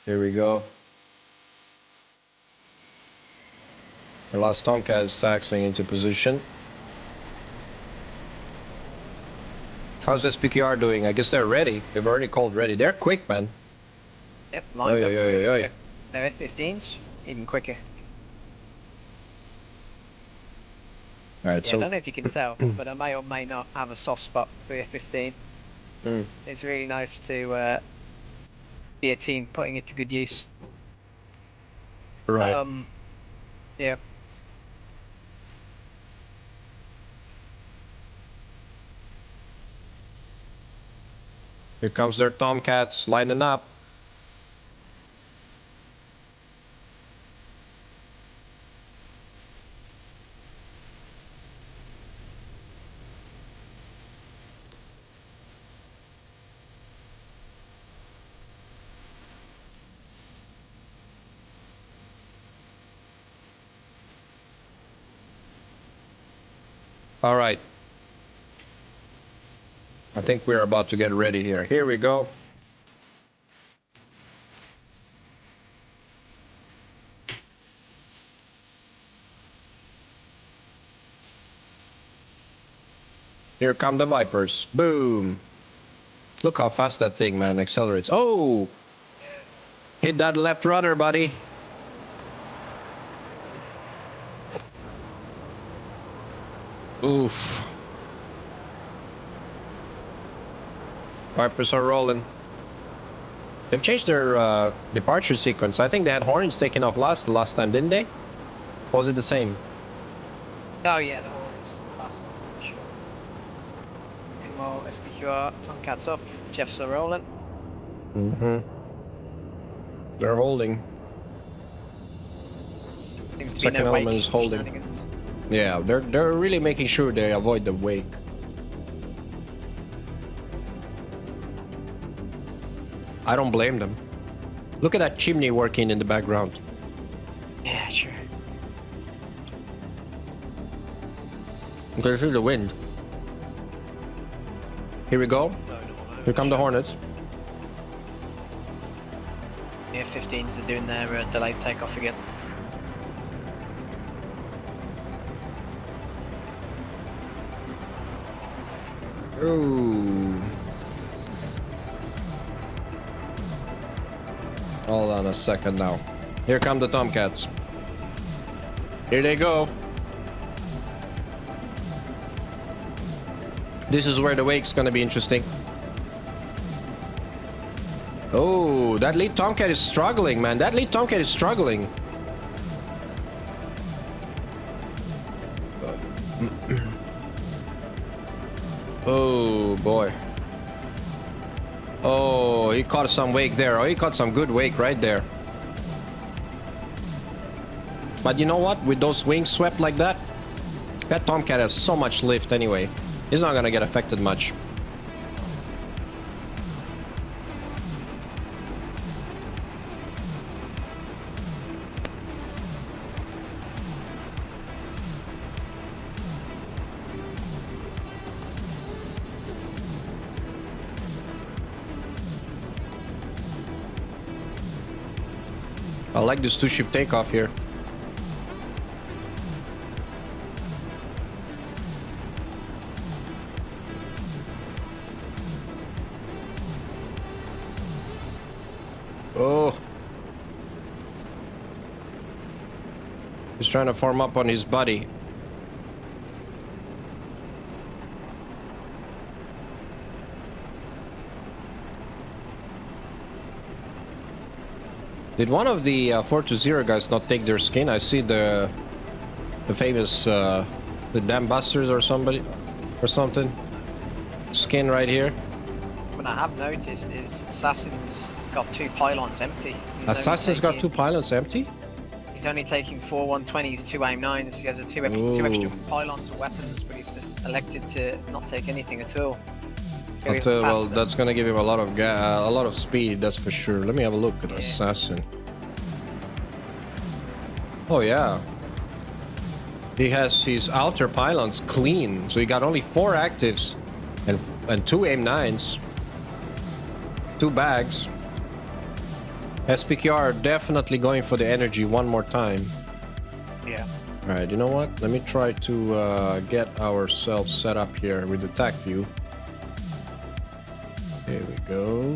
Here we go. The last Tomcat is taxiing into position. How's SPQR doing? I guess they're ready. They've already called ready. They're quick, man. Yep, lined up. Oi. Their F-15s, even quicker. Alright, Yeah, so... I don't know if you can tell, but I may or may not have a soft spot for the F-15. It's really nice to be a team putting it to good use. Right. Yeah. Here comes their Tomcats lining up. All right. I think we're about to get ready here. Here we go. Here come the Vipers. Boom. Look how fast that thing, man, accelerates. Oh! Hit that left rudder, buddy. Oof. Vipers are rolling. They've changed their departure sequence. I think they had Hornets taken off the last time, didn't they? Or was it the same? Oh yeah, the Hornets. Fast, for sure. Meanwhile, SPQR, Tomcats up, Jeffs are rolling. They're holding. Seems to be Second no wake element is holding. shenanigans. Yeah, they're really making sure they avoid the wake. I don't blame them. Look at that chimney working in the background. Yeah, sure. You can see the wind. Here we go. Here come the Hornets. The F-15s are doing their delayed takeoff again. Ooh. Hold on a second now. Here come the Tomcats. Here they go. This is where the wake's gonna be interesting. Oh, that lead Tomcat is struggling, man. That lead Tomcat is struggling. Oh, boy. Oh, he caught some wake there. Oh, he caught some good wake right there. But you know what? With those wings swept like that, that Tomcat has so much lift anyway. He's not gonna get affected much. I like this two-ship takeoff here. Oh. He's trying to form up on his buddy. Did one of the 420 guys not take their skin? I see the famous the Dam Busters or somebody or something skin right here. What I have noticed is Assassin's got 2 pylons empty. Assassin's got 2 pylons empty? He's only taking 4 120s, 2 AIM-9s. He has two extra pylons for weapons, but he's just elected to not take anything at all. Well, that's gonna give him a lot of speed, that's for sure. Let me have a look at Assassin. Oh yeah, he has his outer pylons clean, so he got only 4 actives and 2 AIM-9s, 2 bags. SPQR definitely going for the energy one more time. Yeah. All right, you know what? Let me try to get ourselves set up here with the TAC view. There we go.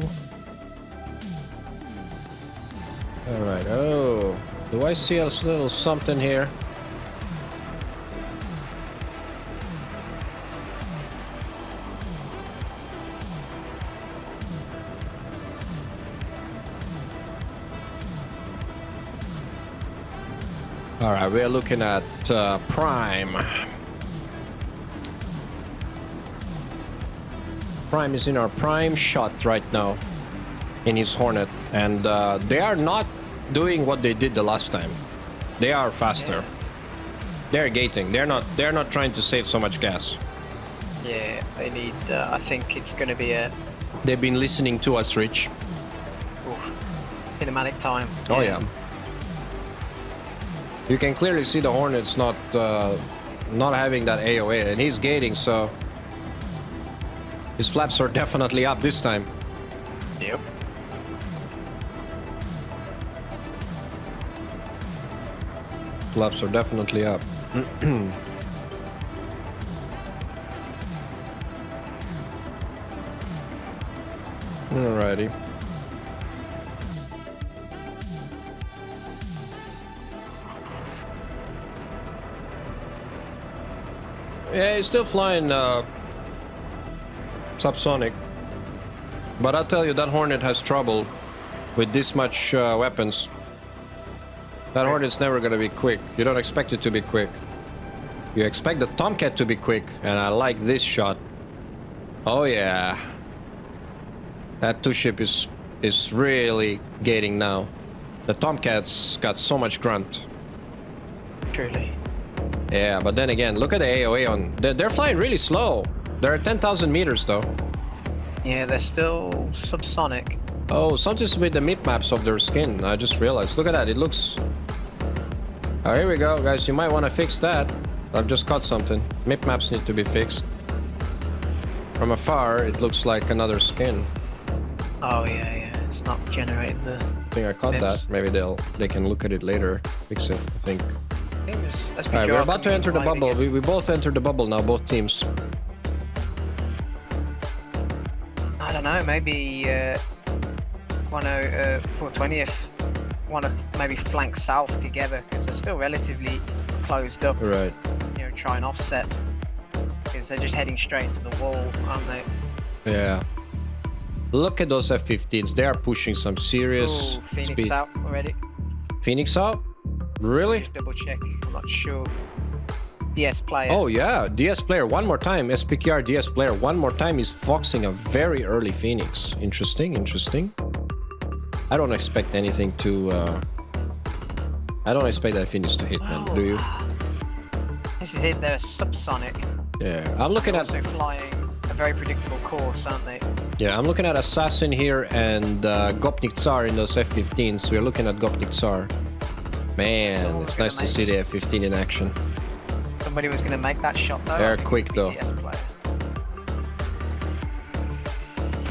All right. Oh, do I see a little something here? All right, we're looking at Prime. Prime is in our prime shot right now in his Hornet, and they are not doing what they did the last time. They are faster. Yeah. They're gating. They're not trying to save so much gas. Yeah, they need. I think it's going to be a. They've been listening to us, Rich. Cinematic time. Oh yeah. You can clearly see the Hornet's not having that AOA, and he's gating, so his flaps are definitely up this time. Yep. Flaps are definitely up. Alrighty. Yeah, he's still flying subsonic, but I'll tell you that Hornet has trouble with this much weapons. That Hornet's never gonna be quick. You don't expect it to be quick. You expect the Tomcat to be quick, and I like this shot. Oh yeah, that two-ship is really gating now. The Tomcat's got so much grunt. Truly. Yeah, but then again, look at the AOA on. They're flying really slow. They're at 10,000 meters though. Yeah, they're still subsonic. Oh, something's with the mip maps of their skin. I just realized. Look at that. It looks. Oh, here we go, guys. You might want to fix that. I've just caught something. Mip maps need to be fixed. From afar, it looks like another skin. Oh yeah. It's not generating the. I think I caught that. Maybe they can look at it later. Fix it. I think. Alright, we're about to enter the bubble. We both entered the bubble now, both teams. I don't know, maybe 420th want to maybe flank south together because they're still relatively closed up. Right. You know, try and offset because they're just heading straight into the wall, aren't they? Yeah. Look at those F-15s. They are pushing some serious Phoenix speed. out already. Phoenix out? Really? Just double check. I'm not sure. DS player. Oh yeah, DS player one more time. SPQR DS player one more time is foxing a very early Phoenix. Interesting. I don't expect anything too I don't expect that Phoenix to hit, man. Do you? This is it. They're subsonic. Yeah, I'm looking They're at. also flying a very predictable course, aren't they? Yeah, I'm looking at Assassin here and Gopnik Tsar in those F-15s. We're looking at Gopnik Tsar. Man, Someone's it's gonna nice to see the F-15 in action. Somebody was going to make that shot though. They're I think quick, it'd be though. DS player.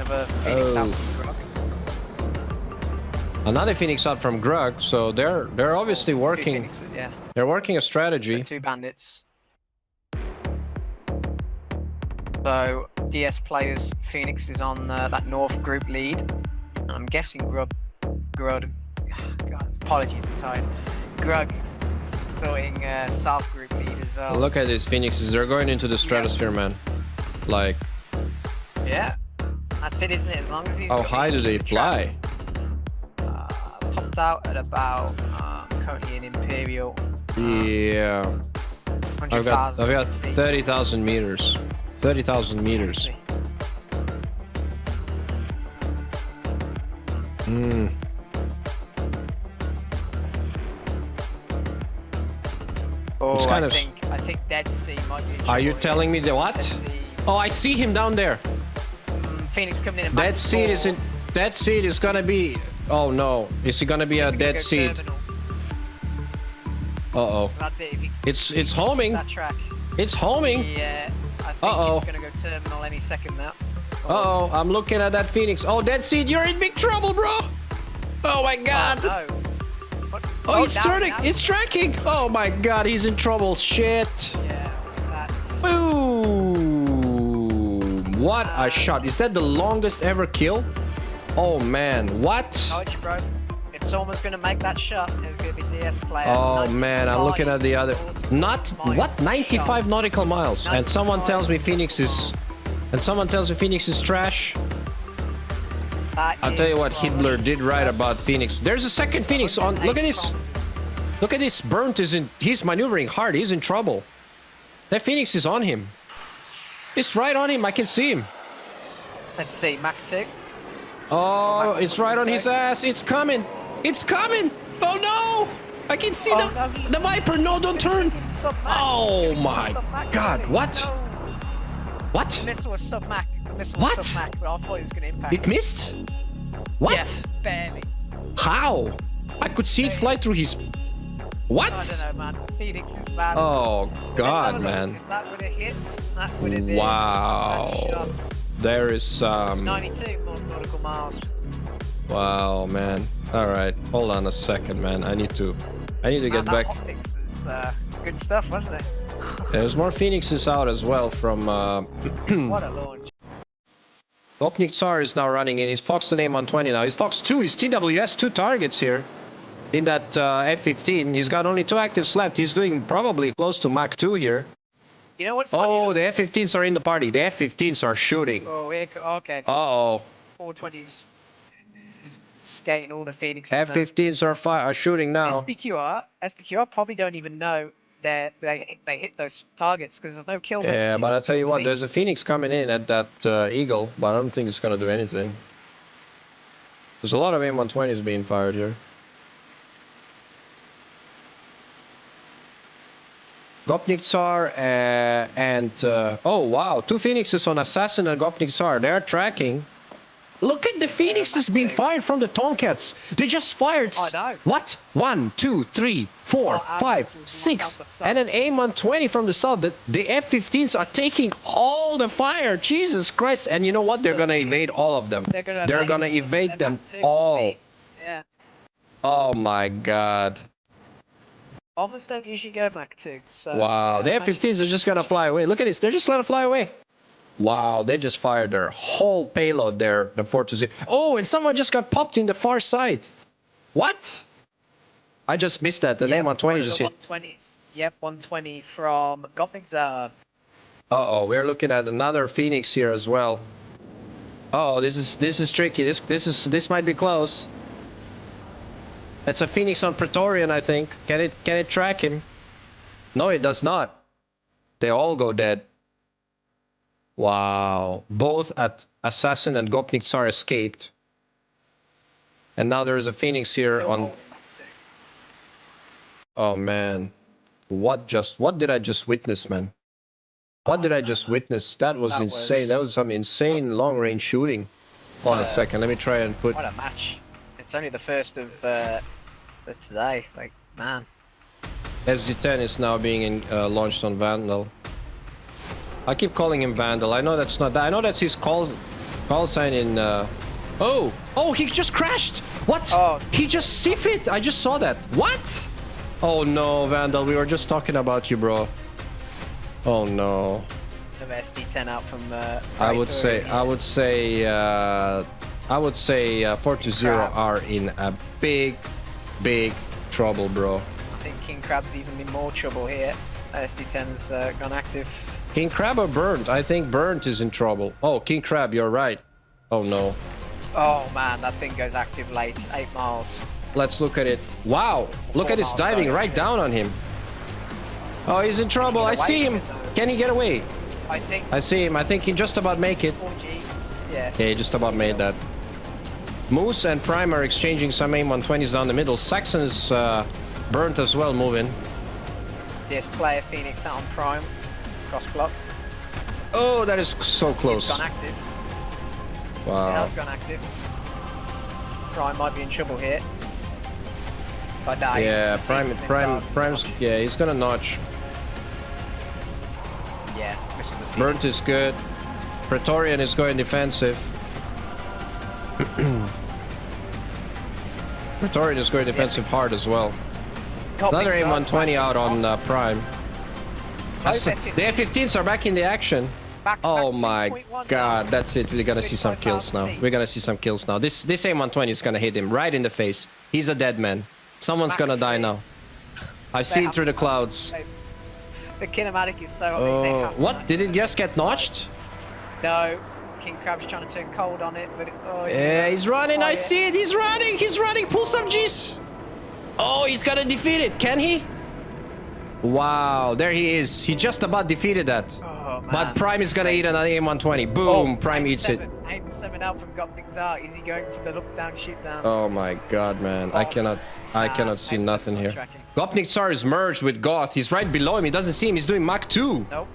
Another Phoenix out from Grog. Another Phoenix out from Grug, so they're obviously Two working. Phoenixes, yeah. They're working a strategy. Two bandits. So DS players, Phoenix is on that North group lead, and I'm guessing Grug. God, apologies, I'm tired. Grug going South group lead as well. Look at these Phoenixes. They're going into the stratosphere, man. Like, Yeah, that's it, isn't it? As long as he's. how got high do they the fly? Topped out at about currently in Imperial. Yeah. I've got 100,000 30,000 meters. 30,000 meters. Hmm. Oh, It's kind I of- think Dead Sea might be. in Are you trouble telling me here. the what? Dead Sea. Oh, I see him down there. Phoenix coming in. And Dead seed isn't. Dead seed is gonna be. Oh no, is it gonna be a dead seed? Uh oh. That's it. If he, It's homing. that track. It's homing. Yeah, I think Uh-oh. it's gonna go terminal any second now. Uh oh, I'm looking at that Phoenix. Oh, Dead Seed, you're in big trouble, bro. Oh my god. Oh, no. What? Oh, it's down, turning. down. It's tracking. Oh my god, he's in trouble. Shit. Yeah, that's. Boom. What a shot. Is that the longest ever kill? Oh man, what? Told you, bro. If someone's gonna make that shot, it was gonna be DS player. Oh man, I'm looking at the other. 95 Not what? 95 nautical miles. And someone tells me Phoenix is. And someone tells me Phoenix is trash. That I'll tell you is what rubbish. Hitler did right about Phoenix. There's a second Phoenix on. Look at this. Look at this. Burnt is in. He's maneuvering hard. He's in trouble. That Phoenix is on him. It's right on him. I can see him. Let's see, Mach 2. Oh, it's right on his ass. It's coming. It's coming. Oh no! I can see Oh, no, he's- the Viper. No, don't turn. Sub-Mach. Oh He's my sub-Mach, God! isn't he? What? No. What? The missile was sub-Mach. The missile What? was sub-Mach, but I thought it was gonna impact. It missed? What? Yeah, barely. How? I could see it fly through his. I What? don't know, man. Phoenix is bad. Oh Let's have a God, look. man! If that would have hit, that would have been. Wow. that shot. There is 92 more nautical miles. Wow, man. All right, hold on a second, man. I need to get Man, back. That hotfix was good stuff, wasn't it? There's more Phoenixes out as well from. What a launch. Gopnik Tsar is now running in. He's Fox the name on 20 now. He's Fox 2. He's TWS 2 targets here in that F-15. He's got only 2 actives left. He's doing probably close to Mach 2 here. You know what's Oh, funny? the F-15s are in the party. The F-15s are shooting. Oh, okay. Uh-oh. 420s. Skating all the Phoenixes. F-15s are shooting now. SPQR probably don't even know they hit those targets because there's no kill. Yeah, but I'll tell you what, there's a Phoenix coming in at that Eagle, but I don't think it's going to do anything. There's a lot of M120s being fired here. Gopnik Tsar oh wow, 2 Phoenixes on Assassin and Gopnik Tsar. They're tracking. Look at the Phoenixes being fired from the Tomcats. They just fired. I know. What? 1, 2, 3, 4, Oh, 5, absolutely. 6, One out the south. and an AIM-120 from the south. The F-15s are taking all the fire. Jesus Christ! And you know what? They're gonna evade all of them. They're gonna evade them too. all. Yeah. Oh my God! Almost don't usually go Mach 2. So, Wow, the F-15s are just gonna fly away. Look at this. They're just gonna fly away. Wow, they just fired their whole payload there, the 420. Oh, and someone just got popped in the far side. What? I just missed that. The name on 20 just hit. 120s. Yep, 120 from Gopnik Tsar. Uh-oh, we're looking at another Phoenix here as well. Oh, this is tricky. This might be close. It's a Phoenix on Praetorian, I think. Can it track him? No, it does not. They all go dead. Wow. Both at Assassin and Gopnik Tsar escaped. And now there is a Phoenix here on. Oh man, what did I just witness, man? What did I just witness? That was That insane. was- That was some insane long range shooting. Hold on a second. Let me try and put. What a match! It's only the first of today. Like, man. SD10 is now being launched on Vandal. I keep calling him Vandal. I know that's not that. I know that's his call sign in. Oh, he just crashed. What? Oh, He just CFIT. I just saw that. What? Oh no, Vandal. We were just talking about you, bro. Oh no. Another SD10 out from. I would say 420 are in a big trouble, bro. I think King Crab's even in more trouble here. SD10's gone active. King Crab or Burnt? I think Burnt is in trouble. Oh, King Crab, you're right. Oh no. Oh man, that thing goes active late. 8 miles. Let's look at it. Wow, look at this diving right down on him. Oh, he's in trouble. I see him. Can he get away? I think. I see him. I think he just about make it. 4Gs. Yeah. Yeah, he just about made that. Moose and Prime are exchanging some AIM-120s down the middle. Saxon's Burnt as well, moving. Yes, player Phoenix out on Prime. Cross block. Oh, that is so close. It's gone active. It Wow. has gone active. Prime might be in trouble here. But nah, Yeah, he's Prime's. Yeah, he's gonna notch. Yeah, missing the feed. Burnt is good. Praetorian is going defensive. Praetorian is going defensive hard as well. Another AIM-120 out on Prime. The F-15s are back in the action. Oh my god, that's it. We're gonna see some kills now. We're gonna see some kills now. This AIM-120 is gonna hit him right in the face. He's a dead man. Someone's gonna die now. I've seen through the clouds. The kinematic is so... Oh, what? Did it just get notched? No. King Crab's trying to turn cold on it, but... Yeah, he's running. I see it. He's running. He's running. Pull some G's. Oh, he's gonna defeat it. Can he? Wow, there he is. He just about defeated that. Oh, man. But Prime is gonna eat another AIM-120. Boom, Prime eats it. Aim 7 out from Gopnik's out. Is he going for the look down, shoot down? Oh my god, man. I cannot see nothing here. Gopnik Tsar is merged with Goth. He's right below him. He doesn't see him. He's doing Mach 2. Nope.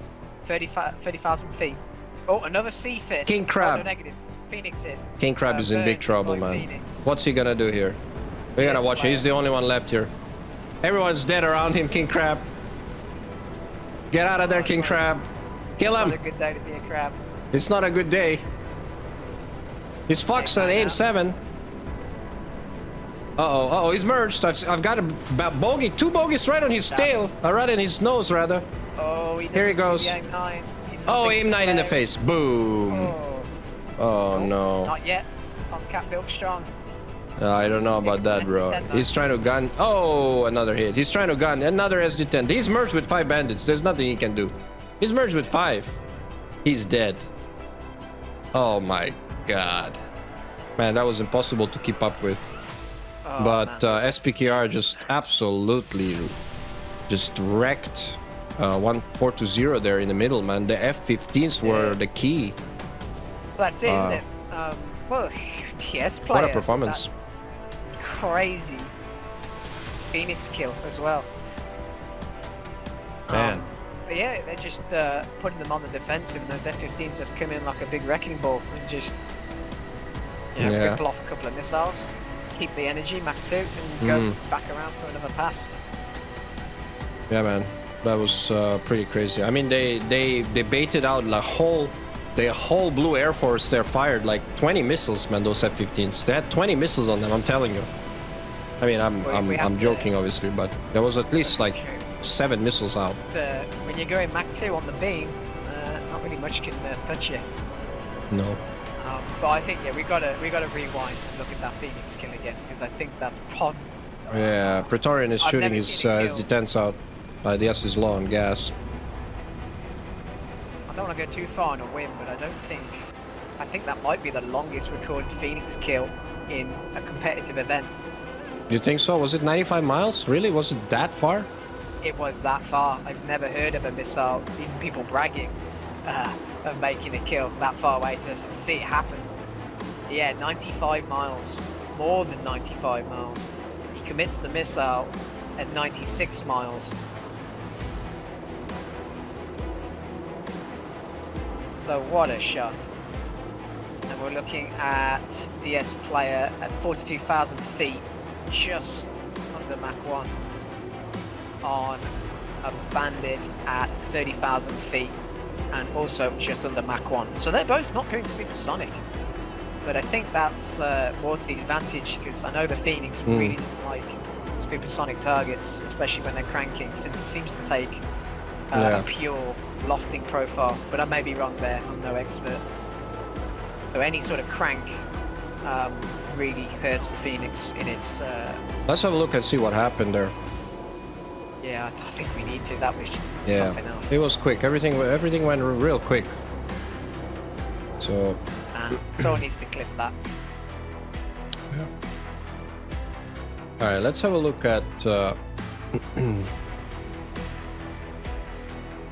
30,000 feet. Oh, another C fit. King Crab. Oh, no, negative. Phoenix hit. King Crab is in big trouble, man. Phoenix. What's he gonna do here? We gotta watch him. He's the only one left here. Everyone's dead around him, King Crab. Get out of there, King Crab. Kill him. It's not a good day to be a crab. It's not a good day. It's Fox and AIM 7. Uh-oh, he's merged. I've got a bogey, 2 bogeys right on his tail. Right in his nose, rather. Oh, Here he goes. See the aim 9. Oh, AIM 9 in the face. Boom. Oh no. Not yet. Tomcat built strong. I don't know about that, bro. He's trying to gun. Oh, another hit. He's trying to gun. Another SD10. He's merged with 5 bandits. There's nothing he can do. He's merged with 5. He's dead. Oh my god. Man, that was impossible to keep up with. Oh, But man. SPQR just absolutely just wrecked 420 there in the middle, man. The F-15s were the key. That's it, isn't it? Well, TS player. What a performance. That crazy Phoenix kill as well. Man. But yeah, they're just putting them on the defensive, and those F-15s just come in like a big wrecking ball and just ripple off a couple of missiles, keep the energy, Mach 2, and go back around for another pass. Yeah, man. That was pretty crazy. I mean, they baited out the whole Blue Air Force. There fired like 20 missiles, man. Those F-15s. They had 20 missiles on them. I'm telling you. I mean, I'm joking, obviously, but there was at least like 7 missiles out. When you're going Mach 2 on the beam, not really much can touch you. No. But I think we gotta rewind and look at that Phoenix kill again, because I think that's probably. Yeah, Praetorian is shooting his SD10s out. The S is low on gas. I don't want to go too far on a whim, but I think that might be the longest recorded Phoenix kill in a competitive event. You think so? Was it 95 miles? Really? Was it that far? It was that far. I've never heard of a missile, even people bragging of making a kill that far away to see it happen. Yeah, 95 miles. More than 95 miles. He commits the missile, at 96 miles. So what a shot. And we're looking at DS player at 42,000 feet, just under Mach 1, on a Bandit at 30,000 feet, and also just under Mach 1. So they're both not going supersonic. But I think that's more to the advantage, because I know the Phoenix really doesn't like supersonic targets, especially when they're cranking, since it seems to take a pure lofting profile. But I may be wrong there, I'm no expert. So any sort of crank really hurts the Phoenix in its... Let's have a look and see what happened there. Yeah, I think we need to. That was Yeah, something else. it was quick. Everything went real quick. So... someone needs to clip that. Yeah. All right, let's have a look at... All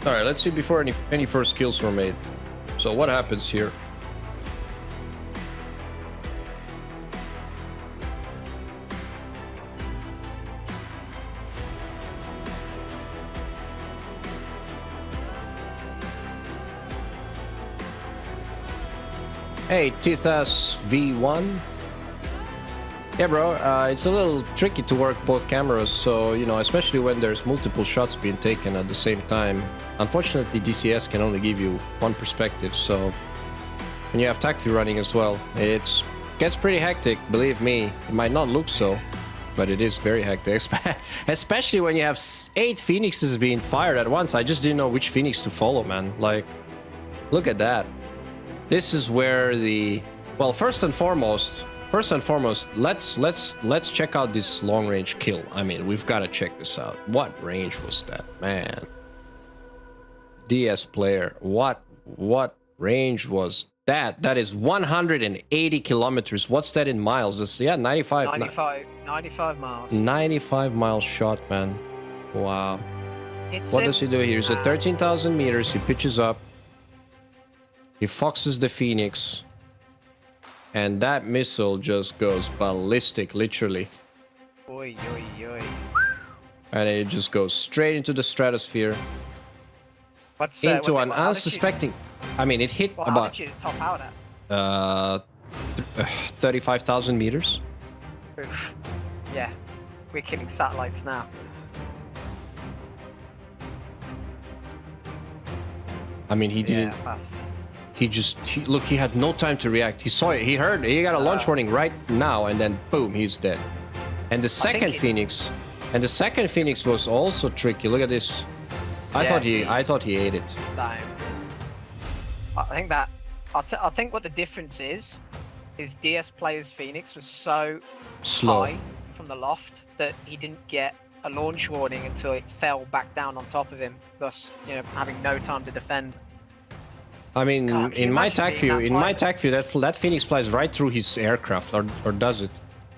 right, let's see before any first kills were made. So what happens here? Hey, Tithas V1. Yeah, bro, it's a little tricky to work both cameras, so, you know, especially when there's multiple shots being taken at the same time. Unfortunately, DCS can only give you one perspective, so when you have TAC view running as well, it gets pretty hectic, believe me. It might not look so, but it is very hectic, especially when you have 8 Phoenixes being fired at once. I just didn't know which Phoenix to follow, man. Like, look at that. This is where the... Well, first and foremost, let's check out this long range kill. I mean, we've got to check this out. What range was that, man? DS player, what range was that? That is 180 kilometers. What's that in miles? It's, yeah, 95 miles. 95 mile shot, man. Wow. What does he do here? He's at 13,000 meters. He pitches up. He foxes the Phoenix. And that missile just goes ballistic, literally. Oi, oi, oi. And it just goes straight into the stratosphere. Into an unsuspecting... I mean, it hit how about... did you top out at? 35,000 meters. Oof. Yeah, we're killing satellites now. I mean, he didn't... Look, he had no time to react. He saw it, he heard it, he got a launch warning right now, and then boom, he's dead. And the second Phoenix, was also tricky. Look at this. I thought he ate it. Damn. I think that I think what the difference is DS player's Phoenix was so slow high from the loft that he didn't get a launch warning until it fell back down on top of him, thus, you know, having no time to defend. I mean, God, in my TAC view, that Phoenix flies right through his aircraft, or does it?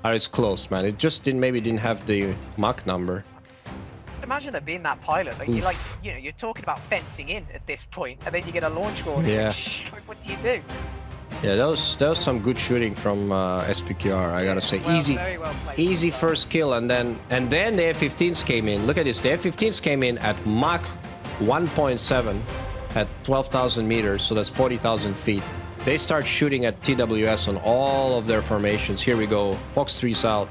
Or it's close, man. It just maybe didn't have the Mach number. Imagine there being that pilot. Like, you're talking about fencing in at this point, and then you get a launch warning. Yeah. What do you do? Yeah, that was some good shooting from SPQR. I gotta say, very well played, easy first kill, and then the F-15s came in. Look at this. The F-15s came in at Mach 1.7 at 12,000 meters, so that's 40,000 feet. They start shooting at TWS on all of their formations. Here we go, Fox 3 South.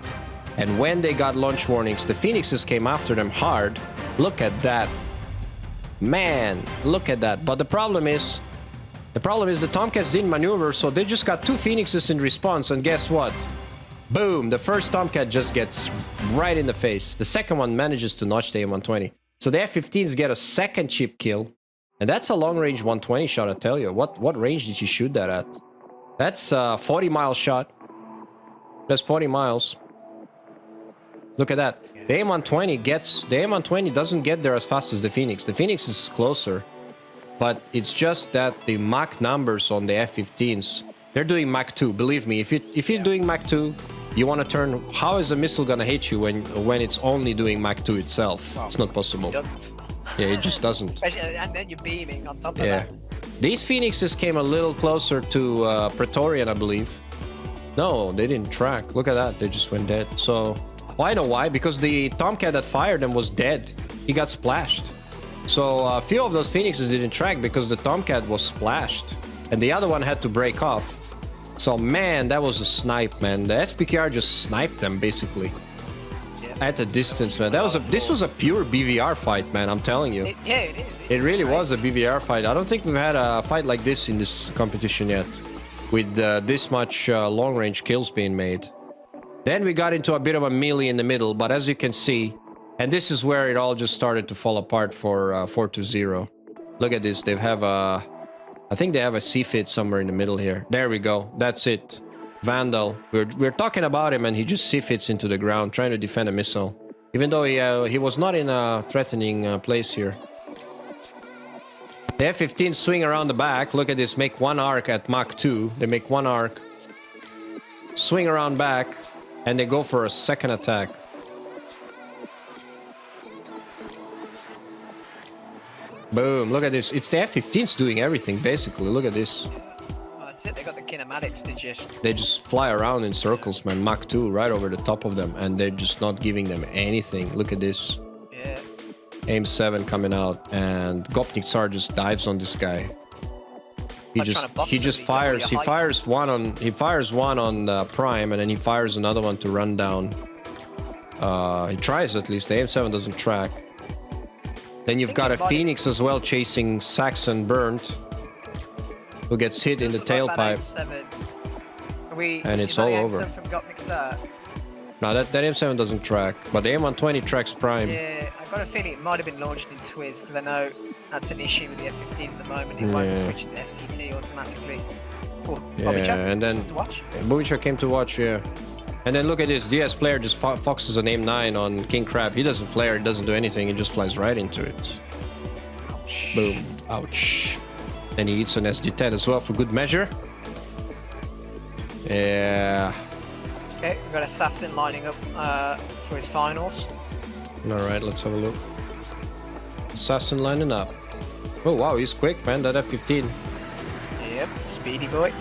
And when they got launch warnings, the Phoenixes came after them hard. Look at that. Man, look at that. But the problem is the Tomcats didn't maneuver, so they just got 2 Phoenixes in response, and guess what? Boom, the first Tomcat just gets right in the face. The second one manages to notch the M120. So the F-15s get a second chip kill. And that's a long-range 120 shot, I tell you. What range did you shoot that at? That's a 40-mile shot. That's 40 miles. Look at that. The M120 doesn't get there as fast as the Phoenix. The Phoenix is closer. But it's just that the Mach numbers on the F-15s, they're doing Mach 2. Believe me, if you're doing Mach 2, you want to turn... How is a missile gonna hit you when it's only doing Mach 2 itself? Well, it's not possible. It doesn't. Yeah, it just doesn't. And then you're beaming on top of that. These Phoenixes came a little closer to Praetorian, I believe. No, they didn't track. Look at that. They just went dead. So Oh, I know why. Because the Tomcat that fired him was dead. He got splashed. So a few of those Phoenixes didn't track because the Tomcat was splashed. And the other one had to break off. So, man, that was a snipe, man. The SPQR just sniped them, basically. Yeah. At a distance, man. This was a pure BVR fight, man. I'm telling you. Yeah, it is. It really was a BVR fight. I don't think we've had a fight like this in this competition yet. With this much long-range kills being made. Then we got into a bit of a melee in the middle, but as you can see, and this is where it all just started to fall apart for 4-0. Look at this. They have a... I think they have a C-fit somewhere in the middle here. There we go. That's it. Vandal. We're talking about him and he just C-fits into the ground trying to defend a missile. Even though he was not in a threatening place here. The F-15 swing around the back. Look at this. Make one arc at Mach 2. They make one arc. Swing around back. And they go for a second attack. Boom. Look at this. It's the F-15s doing everything, basically. Look at this. Oh, that's it. They got the kinematics to just... They just fly around in circles, man. Mach 2 right over the top of them. And they're just not giving them anything. Look at this. Yeah. Aim 7 coming out. And Gopnik Tsar just dives on this guy. He just fires. He fires one on Prime, and then he fires another one to run down. He tries at least. The Aim 7 doesn't track. Then you've got a Phoenix as well chasing Saxon Burnt, who gets hit in the tailpipe. And it's all over. From Gopnik Tsar? No, that M7 doesn't track, but the M120 tracks Prime. Yeah, I've got a feeling it might have been launched in Twiz, because I know that's an issue with the F-15 at the moment. It won't switch to STT automatically. Oh, yeah, and then Bobbychuk came to watch, yeah. And then look at this, DS player just foxes an Aim 9 on King Crab. He doesn't flare, he doesn't do anything, he just flies right into it. Ouch. Boom. Ouch. And he eats an SD-10 as well for good measure. Yeah. Okay, we've got Assassin lining up for his finals. Alright, let's have a look. Assassin lining up. Oh wow, he's quick, man, that F-15. Yep, speedy boy.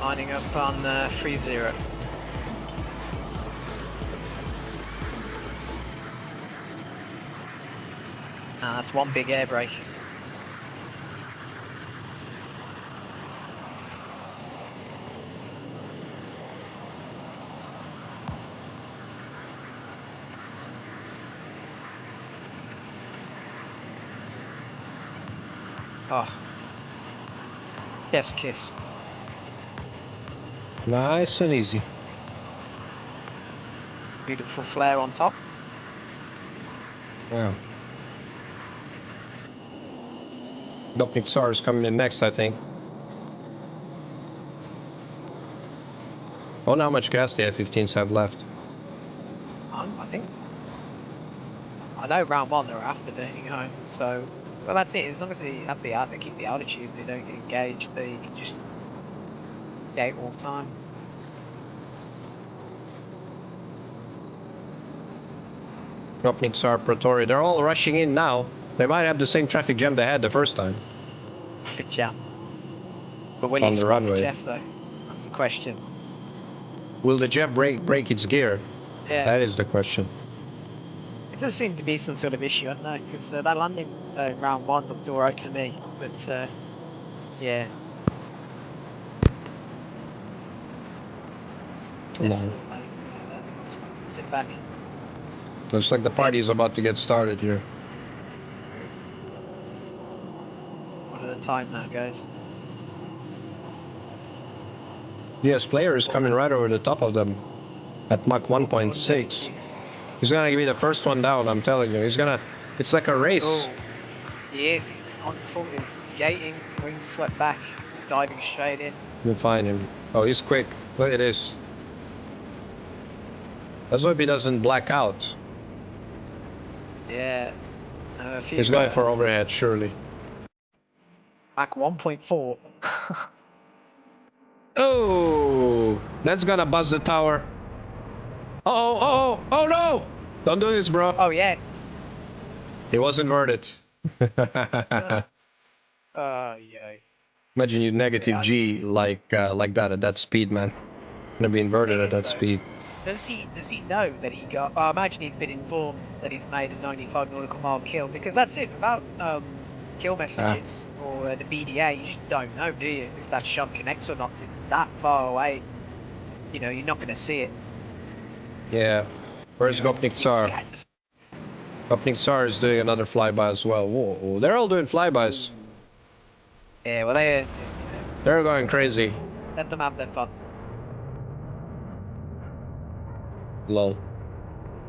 Lining up on 3-0. That's one big air brake. Oh. Chef's kiss. Nice and easy. Beautiful flare on top. Yeah. Gopnik Tsar is coming in next, I think. I wonder how much gas the F-15s have left. I think... I know round one they're after burning home, so... Well, that's it. As long as they have they keep the altitude, they don't get engaged, they can just gate all the time. Gopnik Tsar, Praetori, they're all rushing in now. They might have the same traffic jam they had the first time. Traffic jam. But will on he the spot runway. the Jeff though? That's the question. Will the Jeff break its gear? Yeah. That is the question. It does seem to be some sort of issue, I don't know, because that landing round one looked alright to me, but yeah. No. Sit back. Looks like the party is about to get started here. One at a time now, guys. Yes, player is coming right over the top of them at Mach 1.6. He's gonna be the first one down, I'm telling you. He's gonna... It's like a race. Oh, he is. He's on full. He's gating, wings swept back, diving straight in. You'll find him. Oh, he's quick. Look at this. Let's hope he doesn't black out. Yeah. He's going for overhead, surely. Mach 1.4. Oh! That's gonna buzz the tower. Oh no! Don't do this, bro. Oh, yes. He was inverted. Yeah. Imagine you negative G like that at that speed, man. Gonna be inverted at that speed. Does he know that he got? I imagine he's been informed that he's made a 95 nautical mile kill, because that's it. Without kill messages or the BDA, you just don't know, do you? If that shot connects or not. 'Cause it's that far away. You know, you're not going to see it. Yeah. Where's Gopnik Tsar? Yeah, just Gopnik Tsar is doing another flyby as well. Whoa, they're all doing flybys. yeah. Well, They're going crazy. let them have their fun. Lol.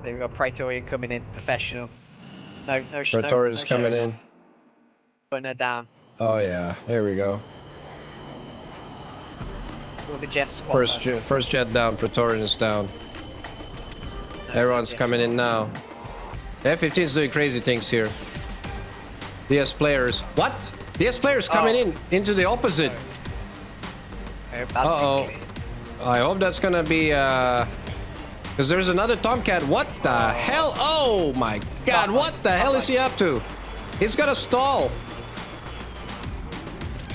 They've got Praetorian coming in, professional. No, Praetorian's coming in. Putting her down. Oh yeah, here we go. All the jet squad. First jet down, Praetorian is down. Everyone's coming in now. The F-15 is doing crazy things here. DS players. What? DS players coming in into the opposite. Uh-oh. I hope that's gonna be because there's another Tomcat. What the hell? Oh my god, what the hell is he up to? He's got a stall.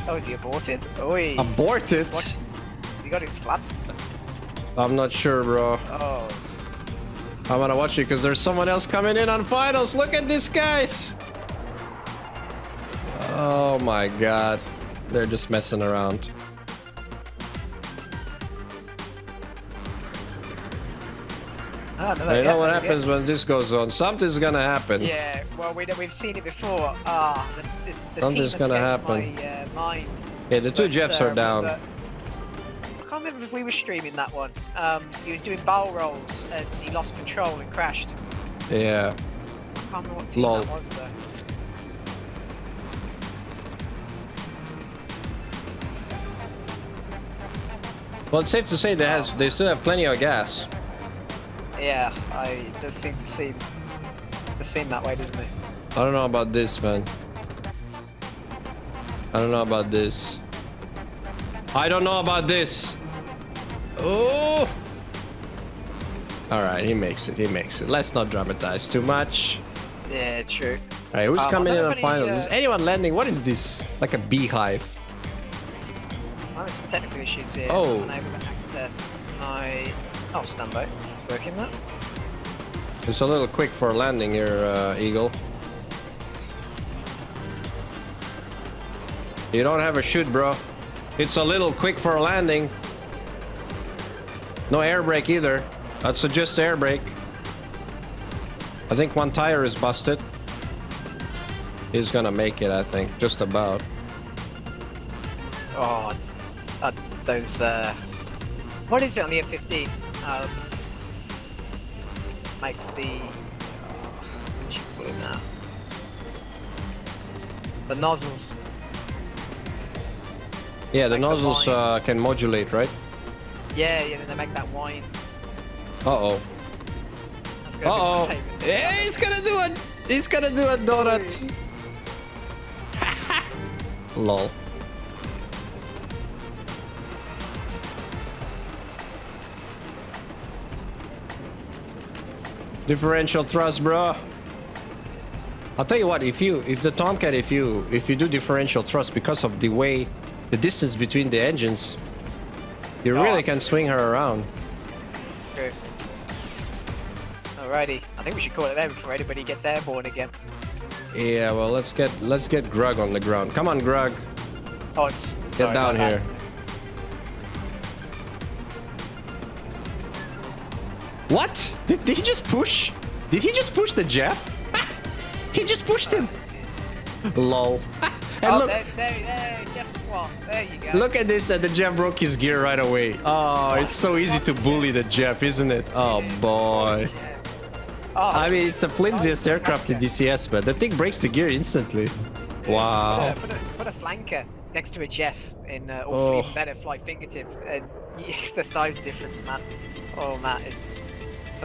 Oh, is he aborted? Oi. Aborted? He got his flaps. I'm not sure, bro. Oh. I'm gonna watch it because there's someone else coming in on finals. Look at this, guys. Oh my god. They're just messing around. You know what happens when this goes on? Something's gonna happen. Yeah, well, we've seen it before. The Something's gonna happen. My, mind. Yeah, the two Jeffs are down. I can't remember if we were streaming that one. He was doing barrel rolls and he lost control and crashed. Yeah. I can't remember what team that was though. Well, it's safe to say they still have plenty of gas. Yeah, it does seem that way, doesn't it? I don't know about this, man. I don't know about this. I don't know about this. Oh! Alright, he makes it. He makes it. Let's not dramatize too much. Yeah, true. Alright, who's coming in on finals? Is anyone landing? What is this? Like a beehive. I'm having some technical issues here. Oh. I'm unable to access my... Oh, standby. Working that? It's a little quick for landing here, Eagle. You don't have a chute, bro. It's a little quick for landing. No air brake either. I'd suggest air brake. I think one tire is busted. He's gonna make it, I think. Just about. Oh, those... What is it on the F-15? Makes the... what should you call it now? The nozzles. Yeah, the nozzles can modulate, right? Yeah, then they make that whine. Uh-oh. Uh-oh. Yeah, he's gonna do it! He's gonna do a donut! Lol. Differential thrust, bro. I'll tell you what, if the Tomcat, if you do differential thrust because of the distance between the engines, you really can swing her around. True. Alrighty, I think we should call it there before anybody gets airborne again. Yeah, well, let's get Grug on the ground. Come on, Grug. Oh, get down here. What? Did he just push? Did he just push the Jeff? He just pushed him. Lol. And look, there, Jeff Squad. There you go. Look at this, and the Jeff broke his gear right away. Oh, it's so easy to bully the Jeff, isn't it? Oh boy. I mean, it's the flimsiest aircraft in DCS, but the thing breaks the gear instantly. Wow. Put a flanker next to a Jeff in or even better, fly fingertip, and the size difference, man. Oh man, it's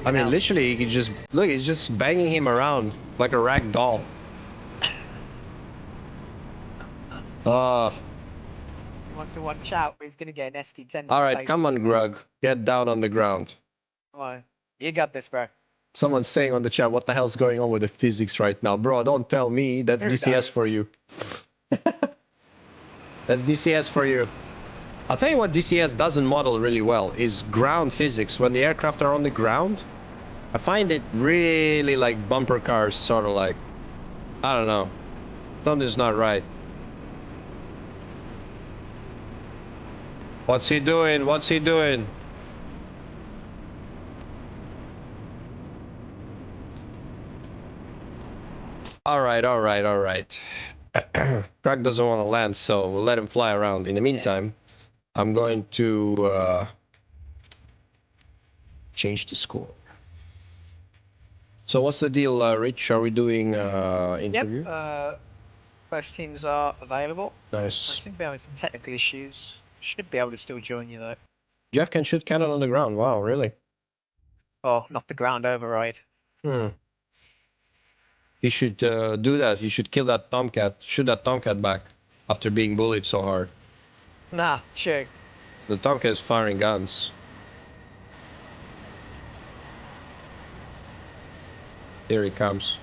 I mean, literally, he just look. He's just banging him around like a rag doll. He wants to watch out. He's gonna get an ST10. All right, come on, Grug. Get down on the ground. Why? You got this, bro. Someone's saying on the chat, what the hell's going on with the physics right now? Bro, don't tell me. That's DCS for you. That's DCS for you. I'll tell you what DCS doesn't model really well is ground physics. When the aircraft are on the ground, I find it really like bumper cars, sort of like, I don't know, something's not right. What's he doing? What's he doing? All right, all right, all right. Truck doesn't want to land, so we'll let him fly around. In the meantime, I'm going to change the score. So what's the deal, Rich? Are we doing interview? Yep. Both teams are available. I Nice. seem to be having some technical issues. Should be able to still join you though. Jeff can shoot cannon on the ground. Wow, really? Oh, not the ground override. Hmm. He should do that. He should kill that Tomcat. Shoot that Tomcat back after being bullied so hard. Nah, sure. The Tomcat is firing guns. Here he comes.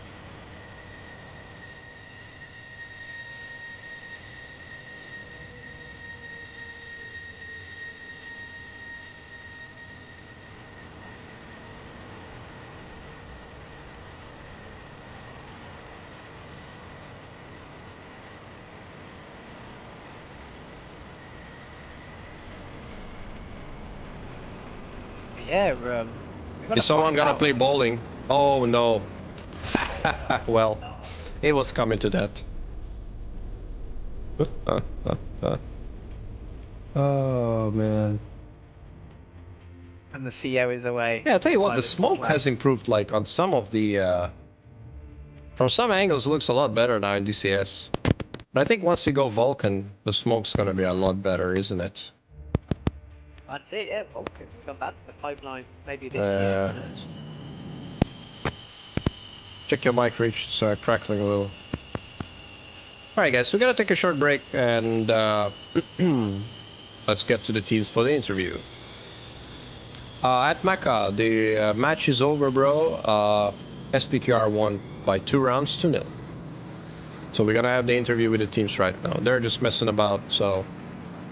Yeah, Is someone gonna play bowling? Oh no. Well, it was coming to that. Oh man. And the CO is away. Yeah, I'll tell you what, the smoke has improved like on some of the from some angles it looks a lot better now in DCS. But I think once we go Vulcan, the smoke's gonna be a lot better, isn't it? That's it, yeah. Well, we've got that, the pipeline, maybe this year. Check your mic, Rich. It's crackling a little. Alright guys, we're gonna take a short break and let's get to the teams for the interview. At Mecca, the match is over, bro. SPQR won by 2 rounds to 0. So we're gonna have the interview with the teams right now. They're just messing about, so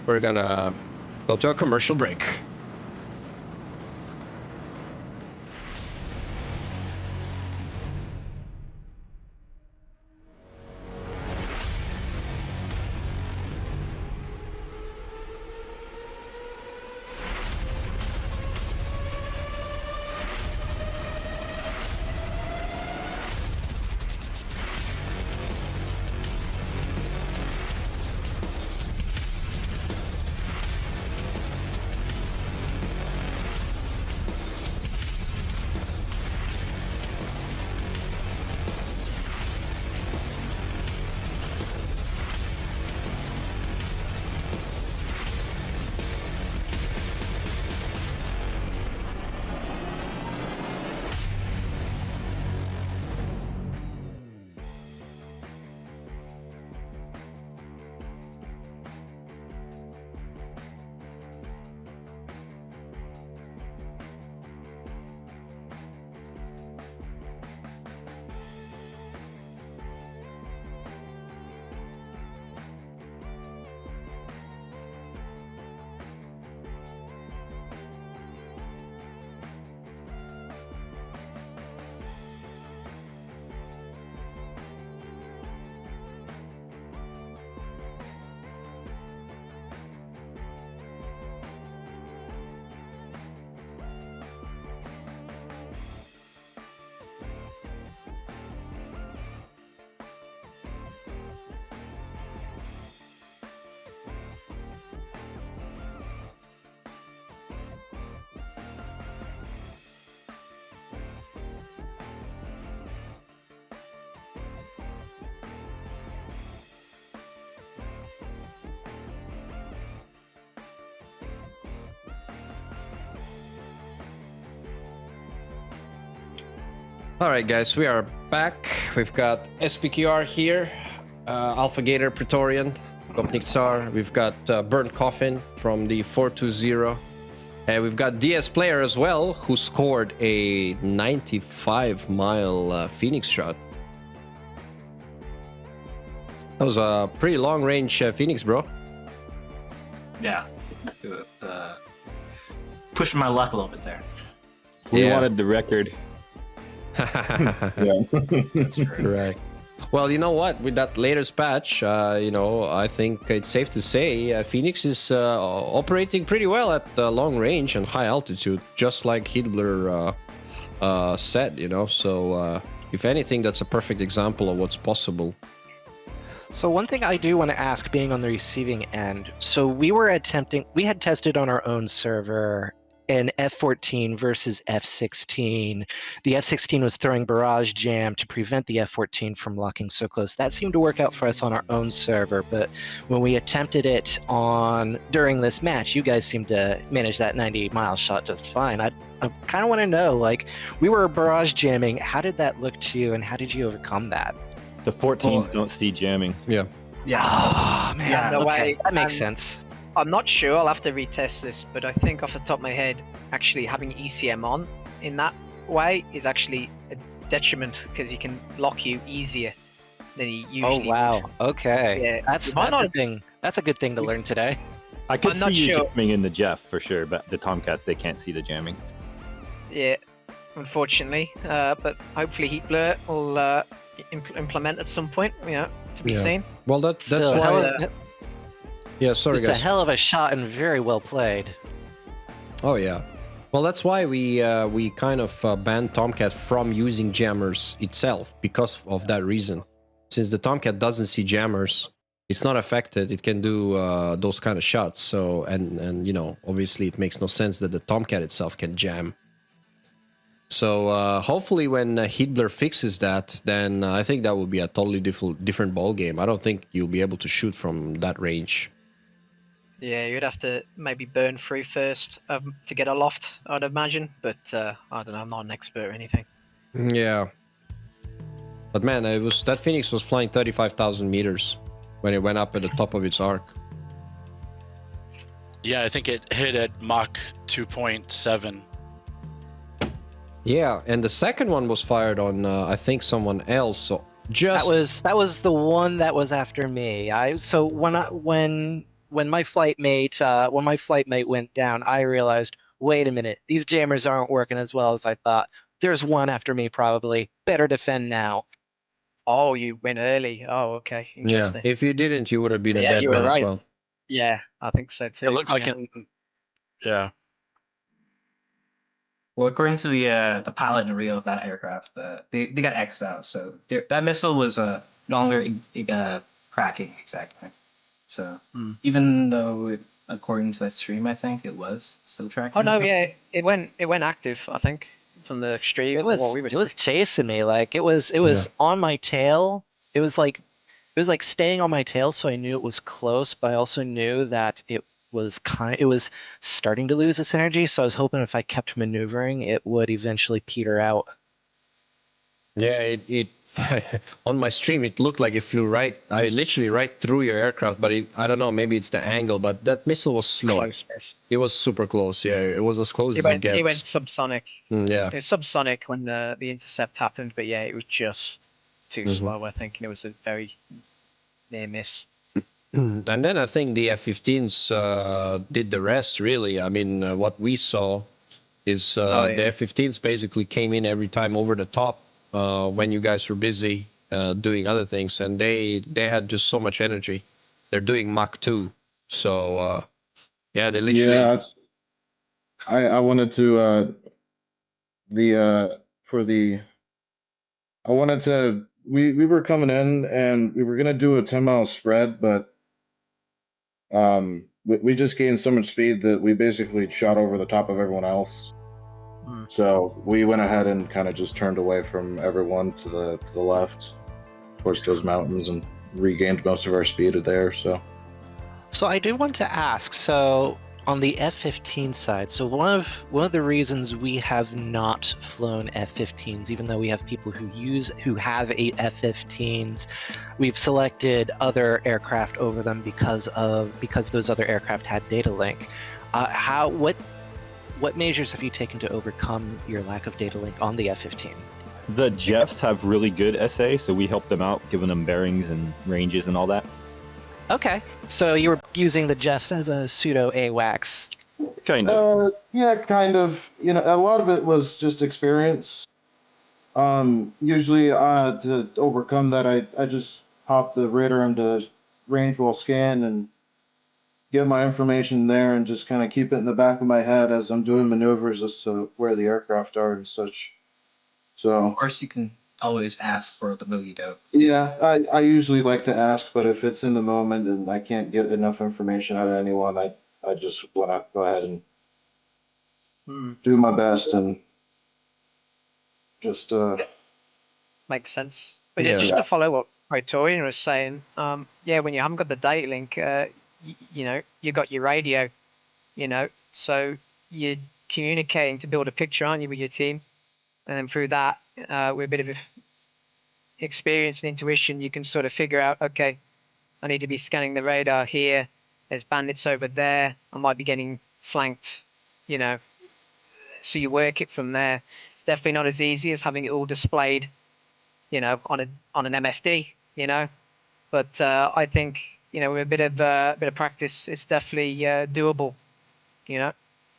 we're gonna go to a commercial break. Alright guys, we are back. We've got SPQR here, Alpha Gator Praetorian, Gopnik Tsar. We've got Burnt Coffin from the 420. And we've got DS Player as well, who scored a 95-mile Phoenix shot. That was a pretty long-range Phoenix, bro. Yeah. Just, pushing my luck a little bit there. We Yeah. wanted the record. Yeah. That's true. Right. Well, you know what? With that latest patch, I think it's safe to say Phoenix is operating pretty well at long range and high altitude, just like Hidbler said. So if anything, that's a perfect example of what's possible. So one thing I do want to ask, being on the receiving end, so we had tested on our own server an F-14 versus F-16. The F-16 was throwing barrage jam to prevent the F-14 from locking so close. That seemed to work out for us on our own server, but when we attempted it during this match, you guys seemed to manage that 98-mile shot just fine. I kind of want to know, like, we were barrage jamming. How did that look to you, and how did you overcome that? The 14s don't see jamming. Yeah. Oh, man. Yeah, the okay, way- that makes and- sense. I'm not sure. I'll have to retest this, but I think off the top of my head, actually having ECM on in that way is actually a detriment because he can lock you easier than he Oh, usually. wow. would. Okay. Yeah, That's you might a not- thing. That's a good thing to learn today. I could I'm see not you sure. jamming in the Jeff for sure, but the Tomcats, they can't see the jamming. Yeah, unfortunately. But hopefully Heat Blur will implement at some point. To be Yeah. seen. Well, that's Still, why. Yeah, sorry, it's a guys. hell of a shot and very well played. Oh yeah. Well, that's why we kind of banned Tomcat from using jammers itself because of that reason. Since the Tomcat doesn't see jammers, it's not affected. It can do those kind of shots. So and obviously it makes no sense that the Tomcat itself can jam. So hopefully when Hidbler fixes that, then I think that will be a totally different ball game. I don't think you'll be able to shoot from that range. Yeah, you'd have to maybe burn through first to get a loft, I'd imagine. But I don't know. I'm not an expert or anything. Yeah. But man, that Phoenix was flying 35,000 meters when it went up at the top of its arc. Yeah, I think it hit at Mach 2.7. Yeah, and the second one was fired on I think someone else. So just That was the one that was after me. When my flight mate went down, I realized, wait a minute, these jammers aren't working as well as I thought. There's one after me probably. Better defend now. Oh, you went early. Oh, okay. yeah. Interesting. If you didn't, you would have been a Yeah, dead you were man as right. well. Yeah, I think so too. It looked like yeah. Yeah. Well, according to the pilot and reel of that aircraft, they got X'd out. So that missile was no longer cracking exactly. So even though, according to that stream, I think it was still tracking. Oh no, yeah, it went active. I think from the stream. It was what we were it was chasing me. Like it was on my tail. It was like staying on my tail, so I knew it was close, but I also knew that it was starting to lose its energy, so I was hoping if I kept maneuvering, it would eventually peter out. Yeah, it on my stream it looked like it flew literally right through your aircraft, but I don't know, maybe it's the angle, but that missile was slow. close. Yes. It was super close. Yeah, it was as close as it It gets. went subsonic. Yeah. It was subsonic when the intercept happened, but yeah, it was just too slow. I think, and it was a very near miss. And then I think the F-15s did the rest, really. I mean, what we saw is the F-15s basically came in every time over the top when you guys were busy doing other things, and they had just so much energy. They're doing Mach 2. So, yeah, they literally... Yeah, I wanted to we were coming in and we were gonna do a 10-mile spread, but we just gained so much speed that we basically shot over the top of everyone else. So we went ahead and kind of just turned away from everyone to the left towards those mountains and regained most of our speed there. So I do want to ask, so on the F-15 side, so one of the reasons we have not flown F-15s, even though we have people who have 8 F-15s, we've selected other aircraft over them because those other aircraft had data link. What measures have you taken to overcome your lack of data link on the F-15? The Jeffs have really good SA, so we helped them out, giving them bearings and ranges and all that. Okay. So you were using the Jeff as a pseudo AWACS. Kind of. Yeah, kind of. You know, a lot of it was just experience. Usually, to overcome that, I just hop the radar into range while scan and get my information there, and just kind of keep it in the back of my head as I'm doing maneuvers as to where the aircraft are and such. So, Of course, you can always ask for the movie dope. yeah, I usually like to ask, but if it's in the moment and I can't get enough information out of anyone, I just want to go ahead and do my best and just Makes sense. But yeah, Yeah. just to follow up Praetorian was saying, yeah, when you haven't got the data link, you know, you got your radio, you know, so you're communicating to build a picture, aren't you, with your team? And then through that, with a bit of experience and intuition, you can sort of figure out, okay, I need to be scanning the radar here. There's bandits over there. I might be getting flanked, you know. So you work it from there. It's definitely not as easy as having it all displayed, you know, on an MFD, you know. But I think, you know, with a bit of practice, it's definitely doable, you know.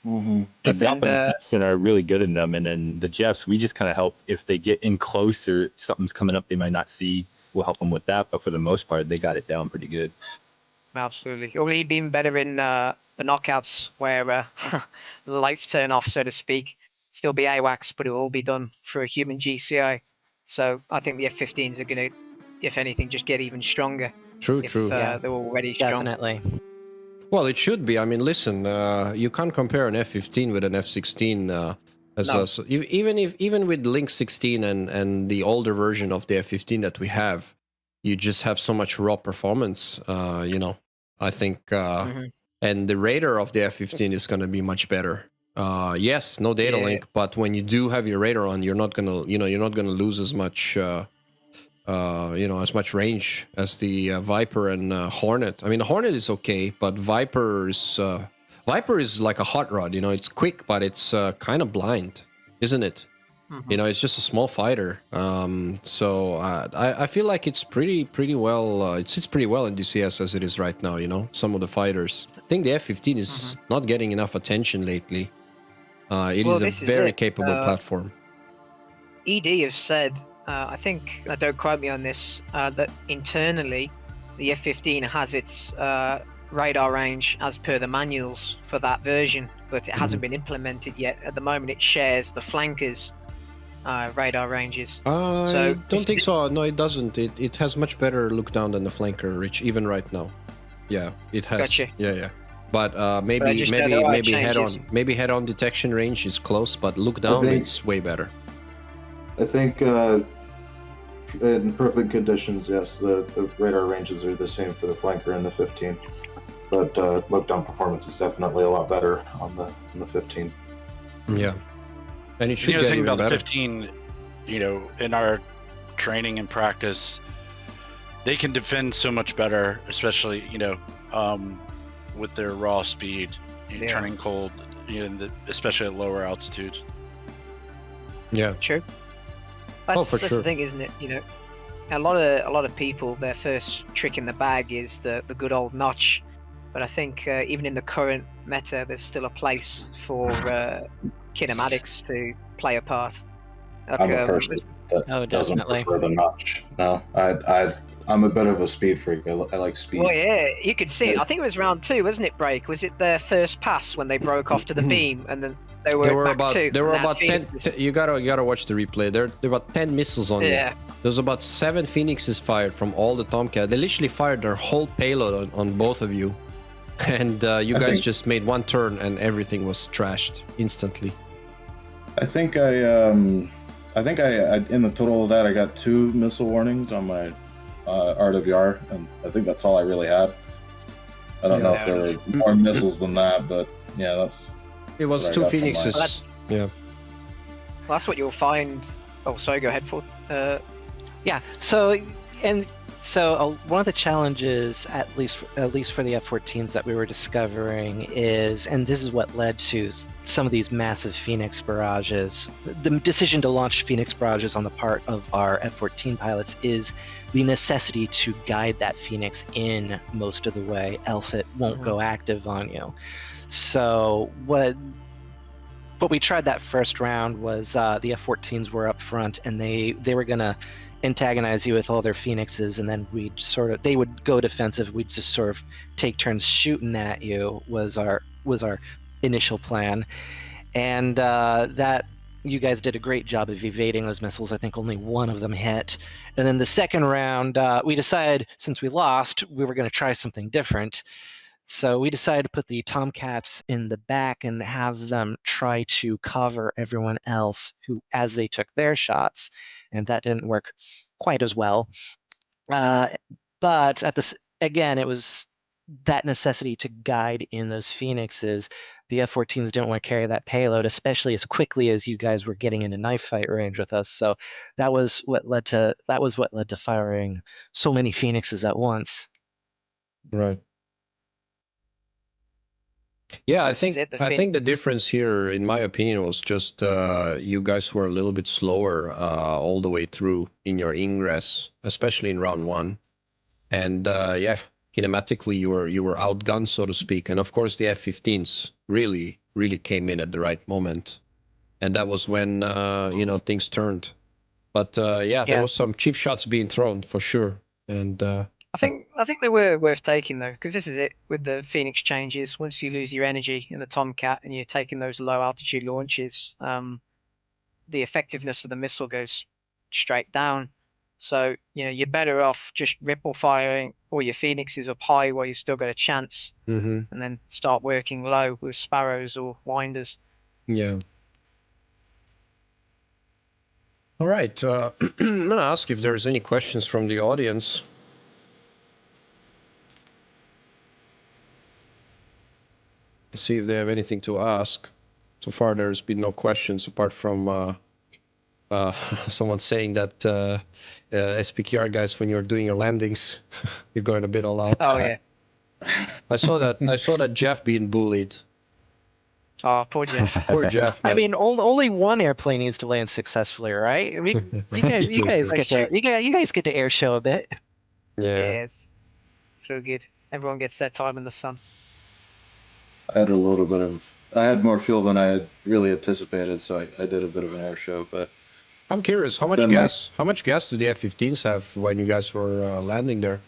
The And Houston are really good in them, and then the Jeffs, we just kind of help if they get in close or something's coming up they might not see. We'll help them with that, but for the most part, they got it down pretty good. Absolutely. Or he'd be even better in the knockouts where the lights turn off, so to speak. Still be AWACS, but it will all be done through a human GCI. So I think the F-15s are going to, if anything, just get even stronger. True, if, true. Yeah, they're already strong. Definitely. Well, it should be. I mean, listen, you can't compare an F-15 with an F-16. No. So even with Link 16 and the older version of the F-15 that we have, you just have so much raw performance. You know, I think, and the radar of the F-15 is going to be much better. Yes, no data link, but when you do have your radar on, you're not gonna, you're not gonna lose as much. As much range as the Viper and Hornet. I mean, the Hornet is okay, but Viper is like a hot rod. You know, it's quick, but it's kind of blind, isn't it? You know, it's just a small fighter. So I feel like it's pretty well. It sits pretty well in DCS as it is right now. You know, some of the fighters. I think the F-15 is not getting enough attention lately. It is a very capable platform. ED have said, I think, don't quote me on this, that internally the F-15 has its radar range as per the manuals for that version, but it hasn't been implemented yet. At the moment, it shares the flankers' radar ranges. I don't think so. No, it doesn't. It has much better look down than the flanker, Rich, even right now. Yeah, it has. Gotcha. Yeah. But maybe head on detection range is close, but look down it's way better. I think in perfect conditions, yes, the radar ranges are the same for the flanker and the 15. But look down performance is definitely a lot better on the 15. Yeah. And it should the get thing even about better. the 15, in our training and practice, they can defend so much better, especially, with their raw speed, turning cold, especially at lower altitudes. Yeah. True. That's for sure. the thing, isn't it? A lot of people, their first trick in the bag is the good old notch. But I think even in the current meta, there's still a place for kinematics to play a part. I'm a person that doesn't prefer the notch. No, I'm a bit of a speed freak. I like speed. Well, yeah, you could see it. I think it was round 2, wasn't it, Break? Was it their first pass when they broke off to the beam, and then they were about 10. You gotta watch the replay. There were about 10 missiles on you. There's about 7 Phoenixes fired from all the Tomcat. They literally fired their whole payload on both of you, and you guys just made one turn and everything was trashed instantly. I think I in the total of that I got 2 missile warnings on my RWR, and I think that's all I really had. I don't know if there were more missiles than that, but yeah, it was 2 Phoenixes. Well, that's what you'll find. Oh, sorry, go ahead, Ford. Yeah. So So one of the challenges, at least for the F-14s that we were discovering is, and this is what led to some of these massive Phoenix barrages, the decision to launch Phoenix barrages on the part of our F-14 pilots is the necessity to guide that Phoenix in most of the way, else it won't go active on you. So what we tried that first round was the F-14s were up front, and they were gonna antagonize you with all their Phoenixes, and then they would go defensive. We'd just sort of take turns shooting at you was our initial plan, and that you guys did a great job of evading those missiles. I think only one of them hit. And then the second round, we decided, since we lost, we were going to try something different. So we decided to put the Tomcats in the back and have them try to cover everyone else as they took their shots, and that didn't work quite as well. But again, it was that necessity to guide in those Phoenixes. The F-14s didn't want to carry that payload, especially as quickly as you guys were getting into knife fight range with us. So that was what led to firing so many Phoenixes at once. Right. Yeah, I think the difference here, in my opinion, was just you guys were a little bit slower all the way through in your ingress, especially in round one, and yeah, kinematically you were outgunned, so to speak, and of course the F-15s really came in at the right moment, and that was when things turned. But yeah, there was some cheap shots being thrown for sure, and. I think they were worth taking though, because this is it with the Phoenix changes. Once you lose your energy in the Tomcat and you're taking those low altitude launches, the effectiveness of the missile goes straight down. So you're better off just ripple firing all your Phoenixes up high while you've still got a chance, and then start working low with Sparrows or Winders. Yeah. All right. I'm gonna ask if there's any questions from the audience. See if they have anything to ask. So far, there's been no questions apart from someone saying that SPQR guys, when you're doing your landings, you're going a bit all out. Oh yeah. I saw that Jeff being bullied. Oh, poor Jeff. Poor Jeff. I mean, only one airplane needs to land successfully, right? I mean, you guys get to air show a bit. Yeah. Yes. So good. Everyone gets their time in the sun. I had a little bit of. I had more fuel than I had really anticipated, so I did a bit of an air show. But I'm curious, how much gas do the F-15s have when you guys were landing there?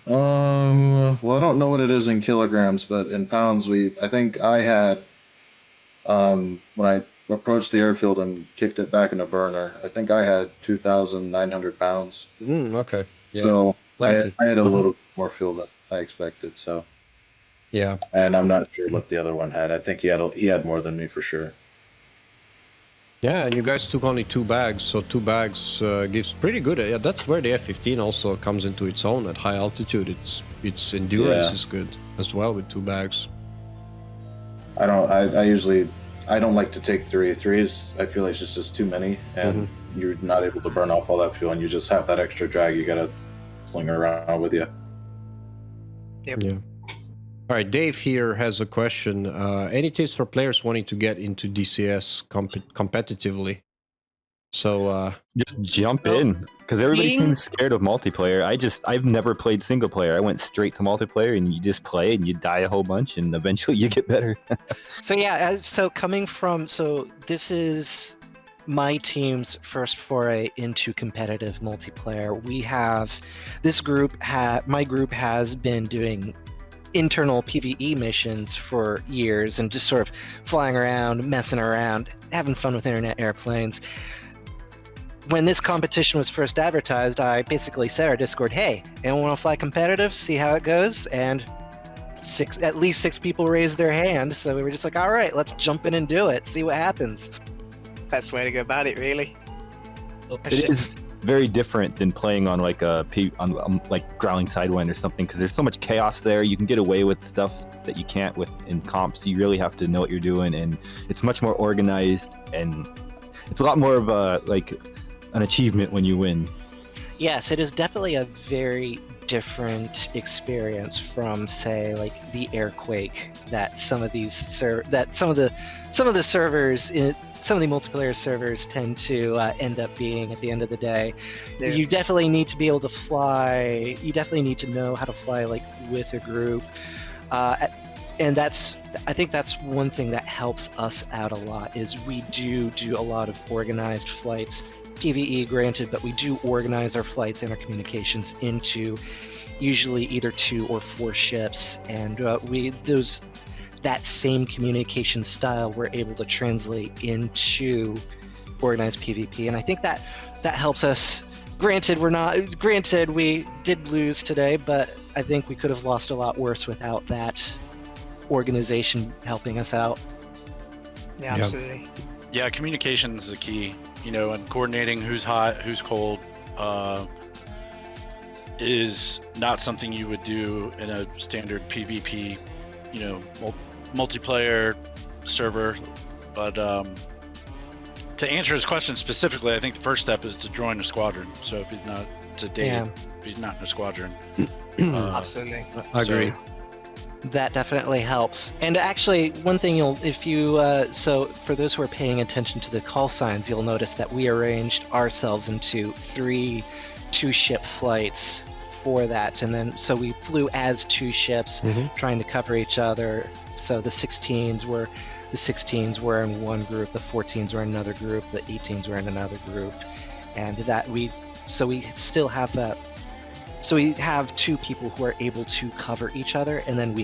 Well, I don't know what it is in kilograms, but in pounds, I think I had, when I approached the airfield and kicked it back in a burner, I think I had 2,900 pounds. Okay. Yeah. So I had a little more fuel than I expected. So. Yeah. And I'm not sure what the other one had. I think he had more than me for sure. Yeah, and you guys took only 2 bags, so 2 bags gives pretty good. Yeah, that's where the F-15 also comes into its own at high altitude. Its endurance is good as well with 2 bags. I don't like to take 3. 3 is, I feel like it's just too many, and you're not able to burn off all that fuel, and you just have that extra drag you gotta sling around with you. Yep. Yeah. All right, Dave here has a question. Any tips for players wanting to get into DCS competitively? So just jump in, because everybody seems scared of multiplayer. I've never played single player. I went straight to multiplayer, and you just play and you die a whole bunch, and eventually you get better. So this is my team's first foray into competitive multiplayer. My group has been doing internal PvE missions for years and just sort of flying around, messing around, having fun with internet airplanes. When this competition was first advertised, I basically said our Discord, hey, anyone want to fly competitive, see how it goes? And at least 6 people raised their hand, so we were just like, all right, let's jump in and do it, see what happens. Best way to go about it, really. It is very different than playing on like like Growling Sidewind or something, because there's so much chaos there. You can get away with stuff that you can't with in comps. You really have to know what you're doing, and it's much more organized, and it's a lot more of an achievement when you win. Yes, it is definitely a very different experience from, say, like the Airquake that some of these some of the servers in some of the multiplayer servers tend to end up being at the end of the day. Yeah. You definitely need to be able to fly. You definitely need to know how to fly like with a group. And I think that's one thing that helps us out a lot is we do a lot of organized flights. PvE granted, but we do organize our flights and our communications into usually either 2 or 4 ships, and that same communication style we're able to translate into organized PvP, and I think that helps us. Granted, we did lose today, but I think we could have lost a lot worse without that organization helping us out. Yeah, absolutely. Yeah, communication is the key. And coordinating who's hot, who's cold, is not something you would do in a standard PvP, multiplayer server. But to answer his question specifically, I think the first step is to join a squadron. So if he's not if he's not in a squadron, Absolutely. I agree. That definitely helps. And actually, one thing so for those who are paying attention to the call signs, you'll notice that we arranged ourselves into 3 2-ship flights for that. And then, so we flew as 2 ships, trying to cover each other. So the 16s were in one group, the 14s were in another group, the 18s were in another group. And we still have that. So we have 2 people who are able to cover each other, and then we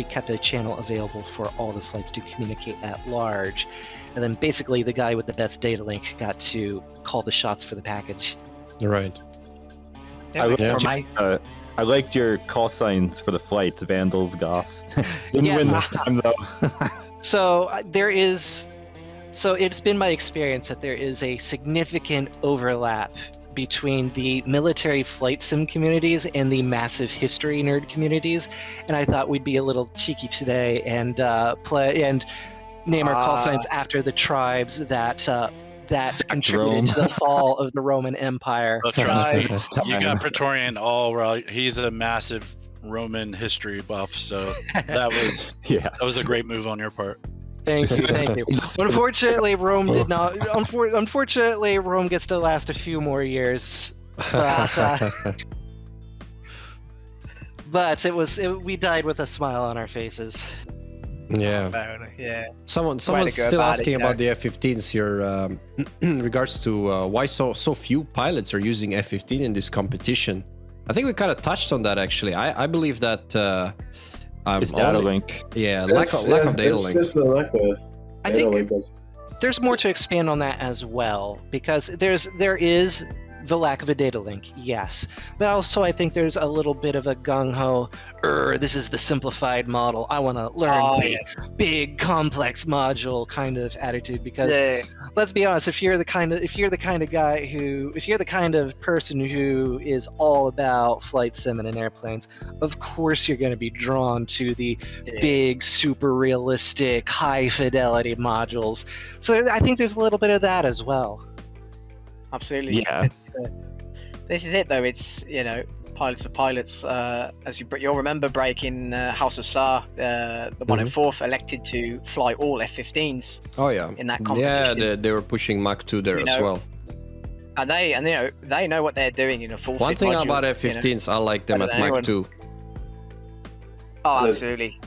kept a channel available for all the flights to communicate at large. And then basically the guy with the best data link got to call the shots for the package. Right. Yeah. I liked your call signs for the flights, Vandals, Goths. Didn't Yes. win this time though. So it's been my experience that there is a significant overlap between the military flight sim communities and the massive history nerd communities, and I thought we'd be a little cheeky today and name our call signs after the tribes that contributed to the fall of the Roman Empire. well, trust me, you got Praetorian all right. He's a massive Roman history buff, so that was a great move on your part. Thank you. Unfortunately, Rome did not. Unfortunately, Rome gets to last a few more years. But we died with a smile on our faces. Yeah. Fair enough, yeah. Someone's Way to go still about asking it, about the F-15s here in regards to why so few pilots are using F-15 in this competition. I think we kind of touched on that actually. I believe that it's data link. Yeah, lack of data link. It's just the lack of I data think link. there's more to expand on that as well, because there is the lack of a data link, yes, but also I think there's a little bit of a gung-ho, this is the simplified model, I want to learn big complex module kind of attitude, because let's be honest, if you're the kind of person who is all about flight sim and airplanes, of course you're going to be drawn to the big, super realistic, high fidelity modules. So I think there's a little bit of that as well. Absolutely. Yeah. This is it, though. It's pilots are pilots. As you'll remember, breaking House of Tsar, the one in 4th elected to fly all F-15s. Oh yeah. In that competition. Yeah, they were pushing Mach 2 there as well. And they know what they're doing in a full. One thing about F-15s, I like them at Mach 2. Oh, absolutely.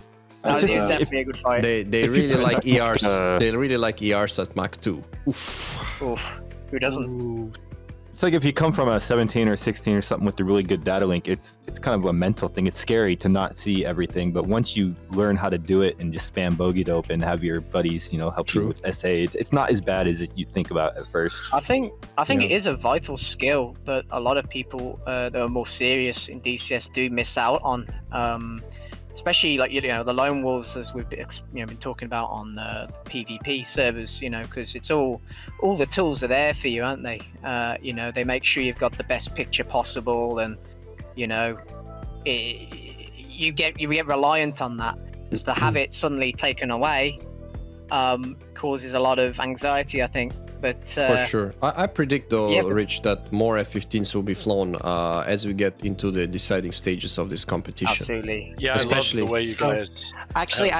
That is definitely a good fight. They really like ERs. They really like ERs at Mach 2. Oof. Who doesn't? Ooh. It's like if you come from a 17 or 16 or something with the really good data link, it's kind of a mental thing. It's scary to not see everything, but once you learn how to do it and just spam bogey dope and have your buddies, help you with SA, it's not as bad as you think about at first. I think it is a vital skill that a lot of people that are more serious in DCS do miss out on. Especially like the lone wolves, as we've been talking about on the PvP servers, because it's all the tools are there for you, aren't they? They make sure you've got the best picture possible, and you get reliant on that. To have it suddenly taken away causes a lot of anxiety, I think. But For sure. I predict, though, yeah, but- Rich, that more F-15s will be flown as we get into the deciding stages of this competition. absolutely. Yeah, Especially- I love the way you So- guys. Actually,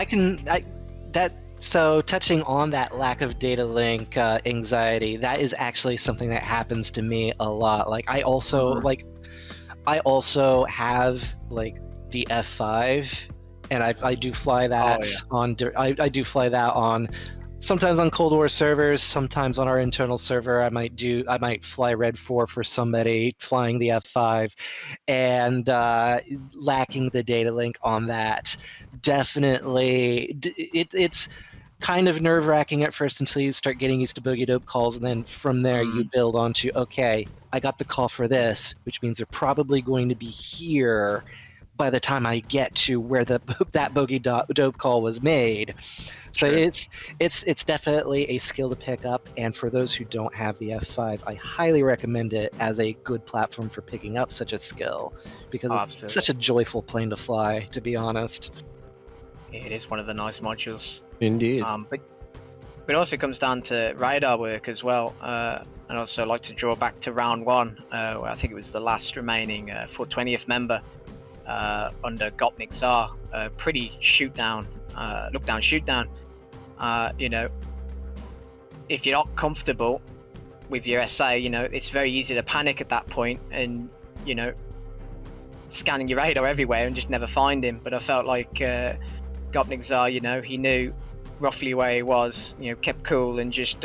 so touching on that lack of data link anxiety, that is actually something that happens to me a lot. Like I also have like the F5, and I do fly that I do fly that on sometimes on Cold War servers, sometimes on our internal server. I might fly Red 4 for somebody flying the F5, and lacking the data link on that definitely it's kind of nerve-wracking at first until you start getting used to boogie dope calls, and then from there you build onto, okay, I got the call for this, which means they're probably going to be here by the time I get to where that boogie dope call was made. So it's definitely a skill to pick up, and for those who don't have the F5, I highly recommend it as a good platform for picking up such a skill, because it's such a joyful plane to fly, to be honest. It is one of the nice modules. Indeed. But it also comes down to radar work as well. And also like to draw back to round 1, where I think it was the last remaining 420th member under Gopnik Tsar. Pretty look down, shoot down. You know, if you're not comfortable with your SA, you know, it's very easy to panic at that point and, you know, scanning your radar everywhere and just never find him. But I felt like Gopnik Tsar, you know, he knew roughly where he was, you know, kept cool and just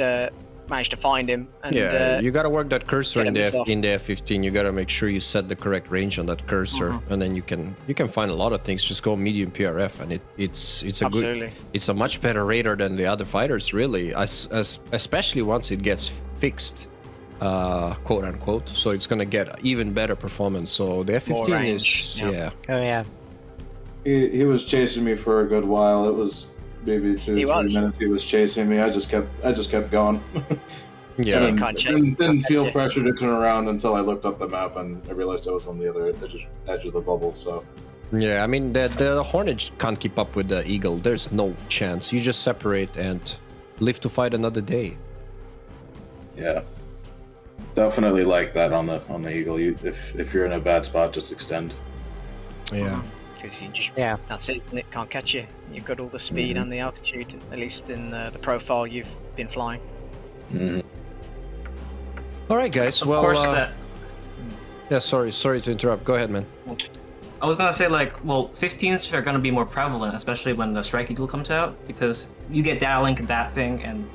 managed to find him. And, you got to work that cursor in get the him F-15. You got to make sure you set the correct range on that cursor, and then you can find a lot of things. Just go medium PRF, and it's a much better radar than the other fighters, really. Especially once it gets fixed, quote unquote. So it's gonna get even better performance. So the F-15 is Oh yeah. He was chasing me for a good while. It was maybe 2 or 3 minutes he was chasing me. I just kept going. Yeah. Didn't feel pressure to turn around until I looked up the map and I realized I was on the other edge of the bubble. So yeah, I mean the Hornet can't keep up with the Eagle. There's no chance. You just separate and live to fight another day. Yeah, definitely like that on the Eagle. If you're in a bad spot, just extend. Yeah. Because you just that's it. It can't catch you. You've got all the speed and the altitude, at least in the profile you've been flying. All right, guys. Of course, yeah. Sorry to interrupt. Go ahead, man. I was gonna say, like, well, 15s are gonna be more prevalent, especially when the Strike Eagle comes out, because you get data link and that thing, and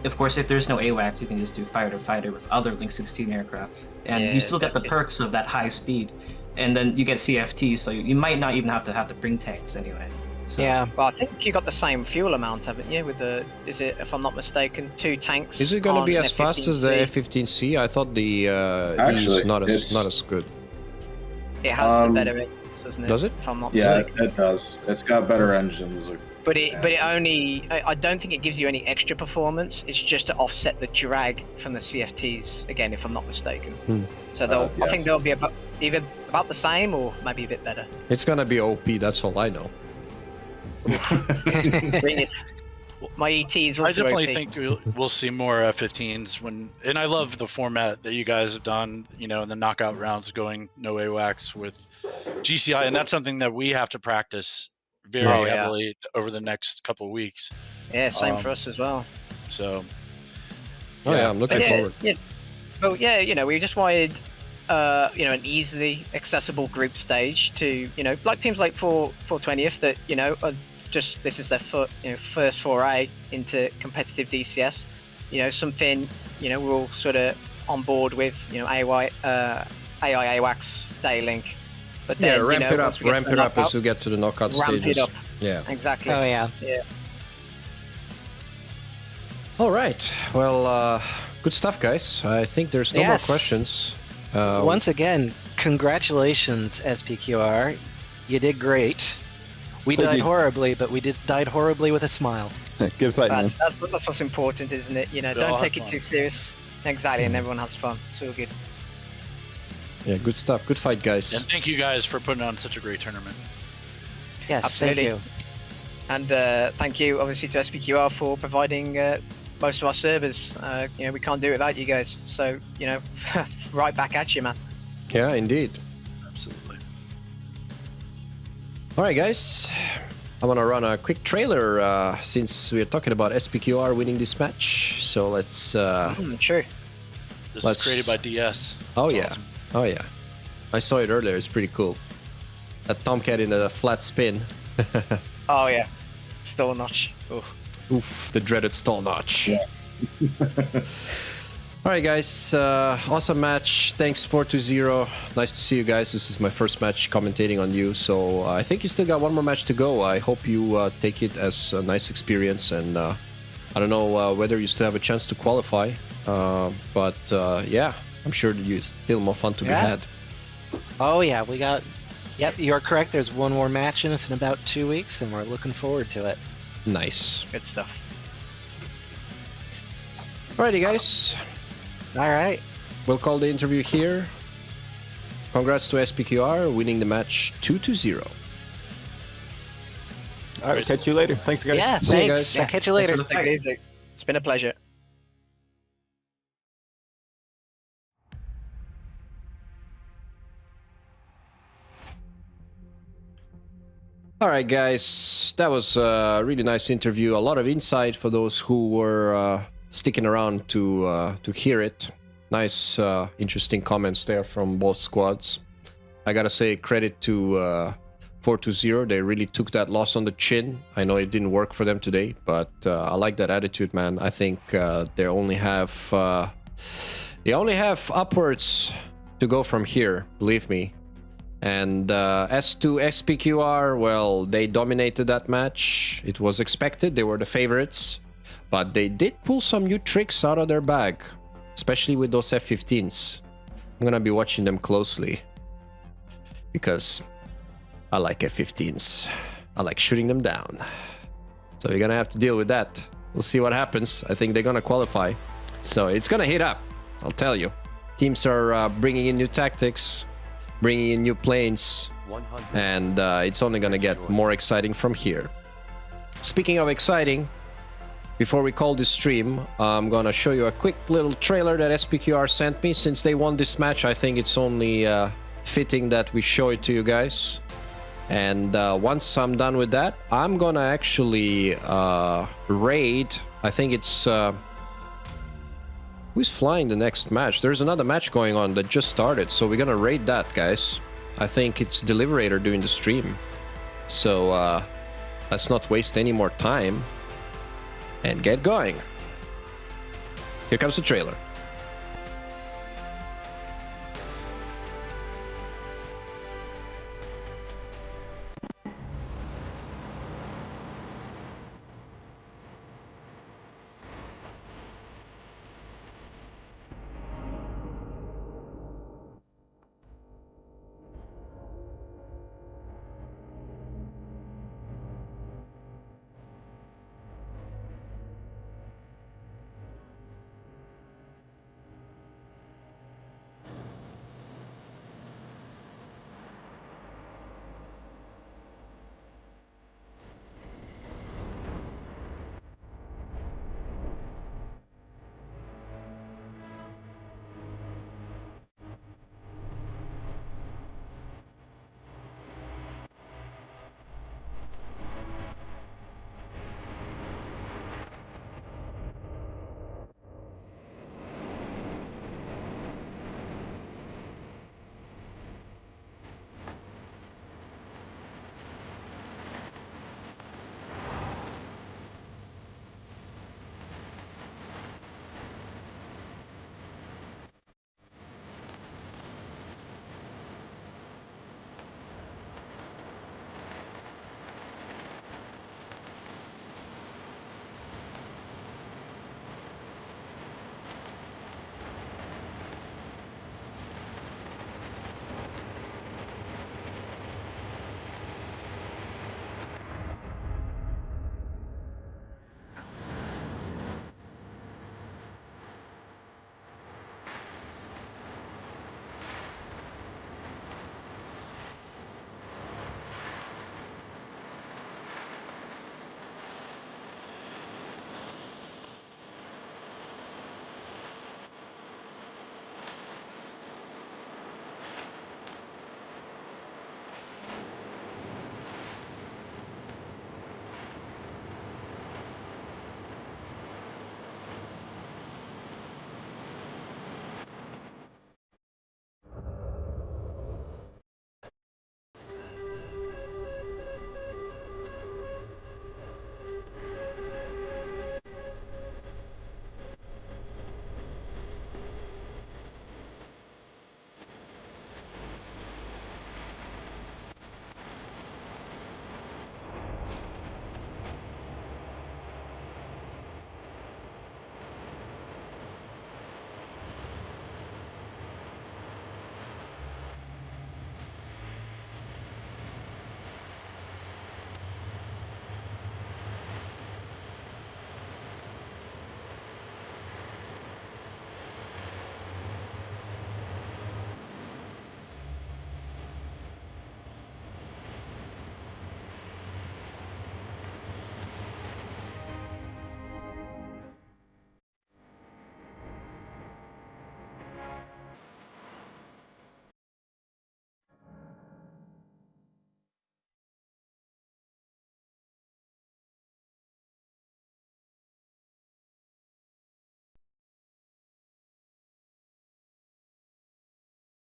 of course, if there's no AWACS, you can just do fighter to fighter with other Link 16 aircraft, and you still get the perks of that high speed, and then you get CFT, so you might not even have to bring tanks anyway. So. Yeah. Well, I think you got the same fuel amount, haven't you? With is it, if I'm not mistaken, 2 tanks? Is it going to be as fast as the F-15C? I thought the actually, E is not as good. It has the better engines, doesn't it? Does it? If I'm not Yeah, mistaken. it does. It's got better engines. But it only, I don't think it gives you any extra performance. It's just to offset the drag from the CFTs, again, if I'm not mistaken. So I think they'll be either about the same or maybe a bit better. It's going to be OP, that's all I know. Bring it. My ET is also I definitely OP. think we'll see more F-15s and I love the format that you guys have done, you know, in the knockout rounds going no AWACS with GCI, and that's something that we have to practice very heavily over the next couple of weeks. Yeah, same for us as well. So I'm looking forward. Yeah. Well, yeah, you know, we just wanted an easily accessible group stage to, you know, like teams like 420th that, you know, are just, this is their first foray into competitive DCS. You know, something, you know, we're all sort of on board with, you know, AI AWACS Daylink. But then, ramp it up as we get to the knockout stages. Ramp it up. Yeah. Exactly. Oh yeah. Yeah. All right. Well, good stuff, guys. I think there's no more questions. Once again, congratulations, SPQR. You did great. We died horribly, but we died horribly with a smile. Good fight, man. That's what's important, isn't it? You know, don't take it too serious. Exactly, and everyone has fun. It's all good. Yeah, good stuff. Good fight, guys. And thank you guys for putting on such a great tournament. Yes, Absolutely. thank you. And thank you, obviously, to SPQR for providing most of our servers. You know, we can't do it without you guys. So, you know, right back at you, man. Yeah, indeed. Absolutely. All right, guys. I want to run a quick trailer since we're talking about SPQR winning this match. So let's. True. This Let's- is created by DS. Oh It's yeah. awesome. Oh yeah. I saw it earlier. It's pretty cool. That Tomcat in a flat spin. Oh, yeah. Still a notch. Oof. Oof, the dreaded stall notch. Yeah. All right, guys. Awesome match. Thanks 4-0. Nice to see you guys. This is my first match commentating on you. So I think you still got one more match to go. I hope you take it as a nice experience. And I don't know whether you still have a chance to qualify. But yeah, I'm sure that you still more fun to be Yeah. had. Oh yeah, we got. Yep, you're correct. There's one more match in us in about 2 weeks, and we're looking forward to it. Nice. Good stuff. Alrighty, guys. All right. We'll call the interview here. Congrats to SPQR winning the match 2-0. All right, catch you later. Thanks, guys. Yeah, See you thanks. guys. Yeah, catch you later. Take it easy. It's been a pleasure. All right, guys, that was a really nice interview. A lot of insight for those who were sticking around to hear it. Nice, interesting comments there from both squads. I gotta say credit to 4-0. They really took that loss on the chin. I know it didn't work for them today, but I like that attitude, man. I think they only have upwards to go from here. Believe me. And as to SPQR, well, they dominated that match. It was expected. They were the favorites. But they did pull some new tricks out of their bag, especially with those F-15s. I'm going to be watching them closely because I like F-15s. I like shooting them down. So you're going to have to deal with that. We'll see what happens. I think they're going to qualify. So it's going to heat up, I'll tell you. Teams are bringing in new tactics, bringing in new planes, and it's only going to get more exciting from here. Speaking of exciting, before we call this stream, I'm going to show you a quick little trailer that SPQR sent me. Since they won this match, I think it's only fitting that we show it to you guys. And once I'm done with that, I'm going to actually raid. I think it's... who's flying the next match? There's another match going on that just started, so we're gonna raid that, guys. I think it's Deliberator doing the stream. So let's not waste any more time and get going. Here comes the trailer.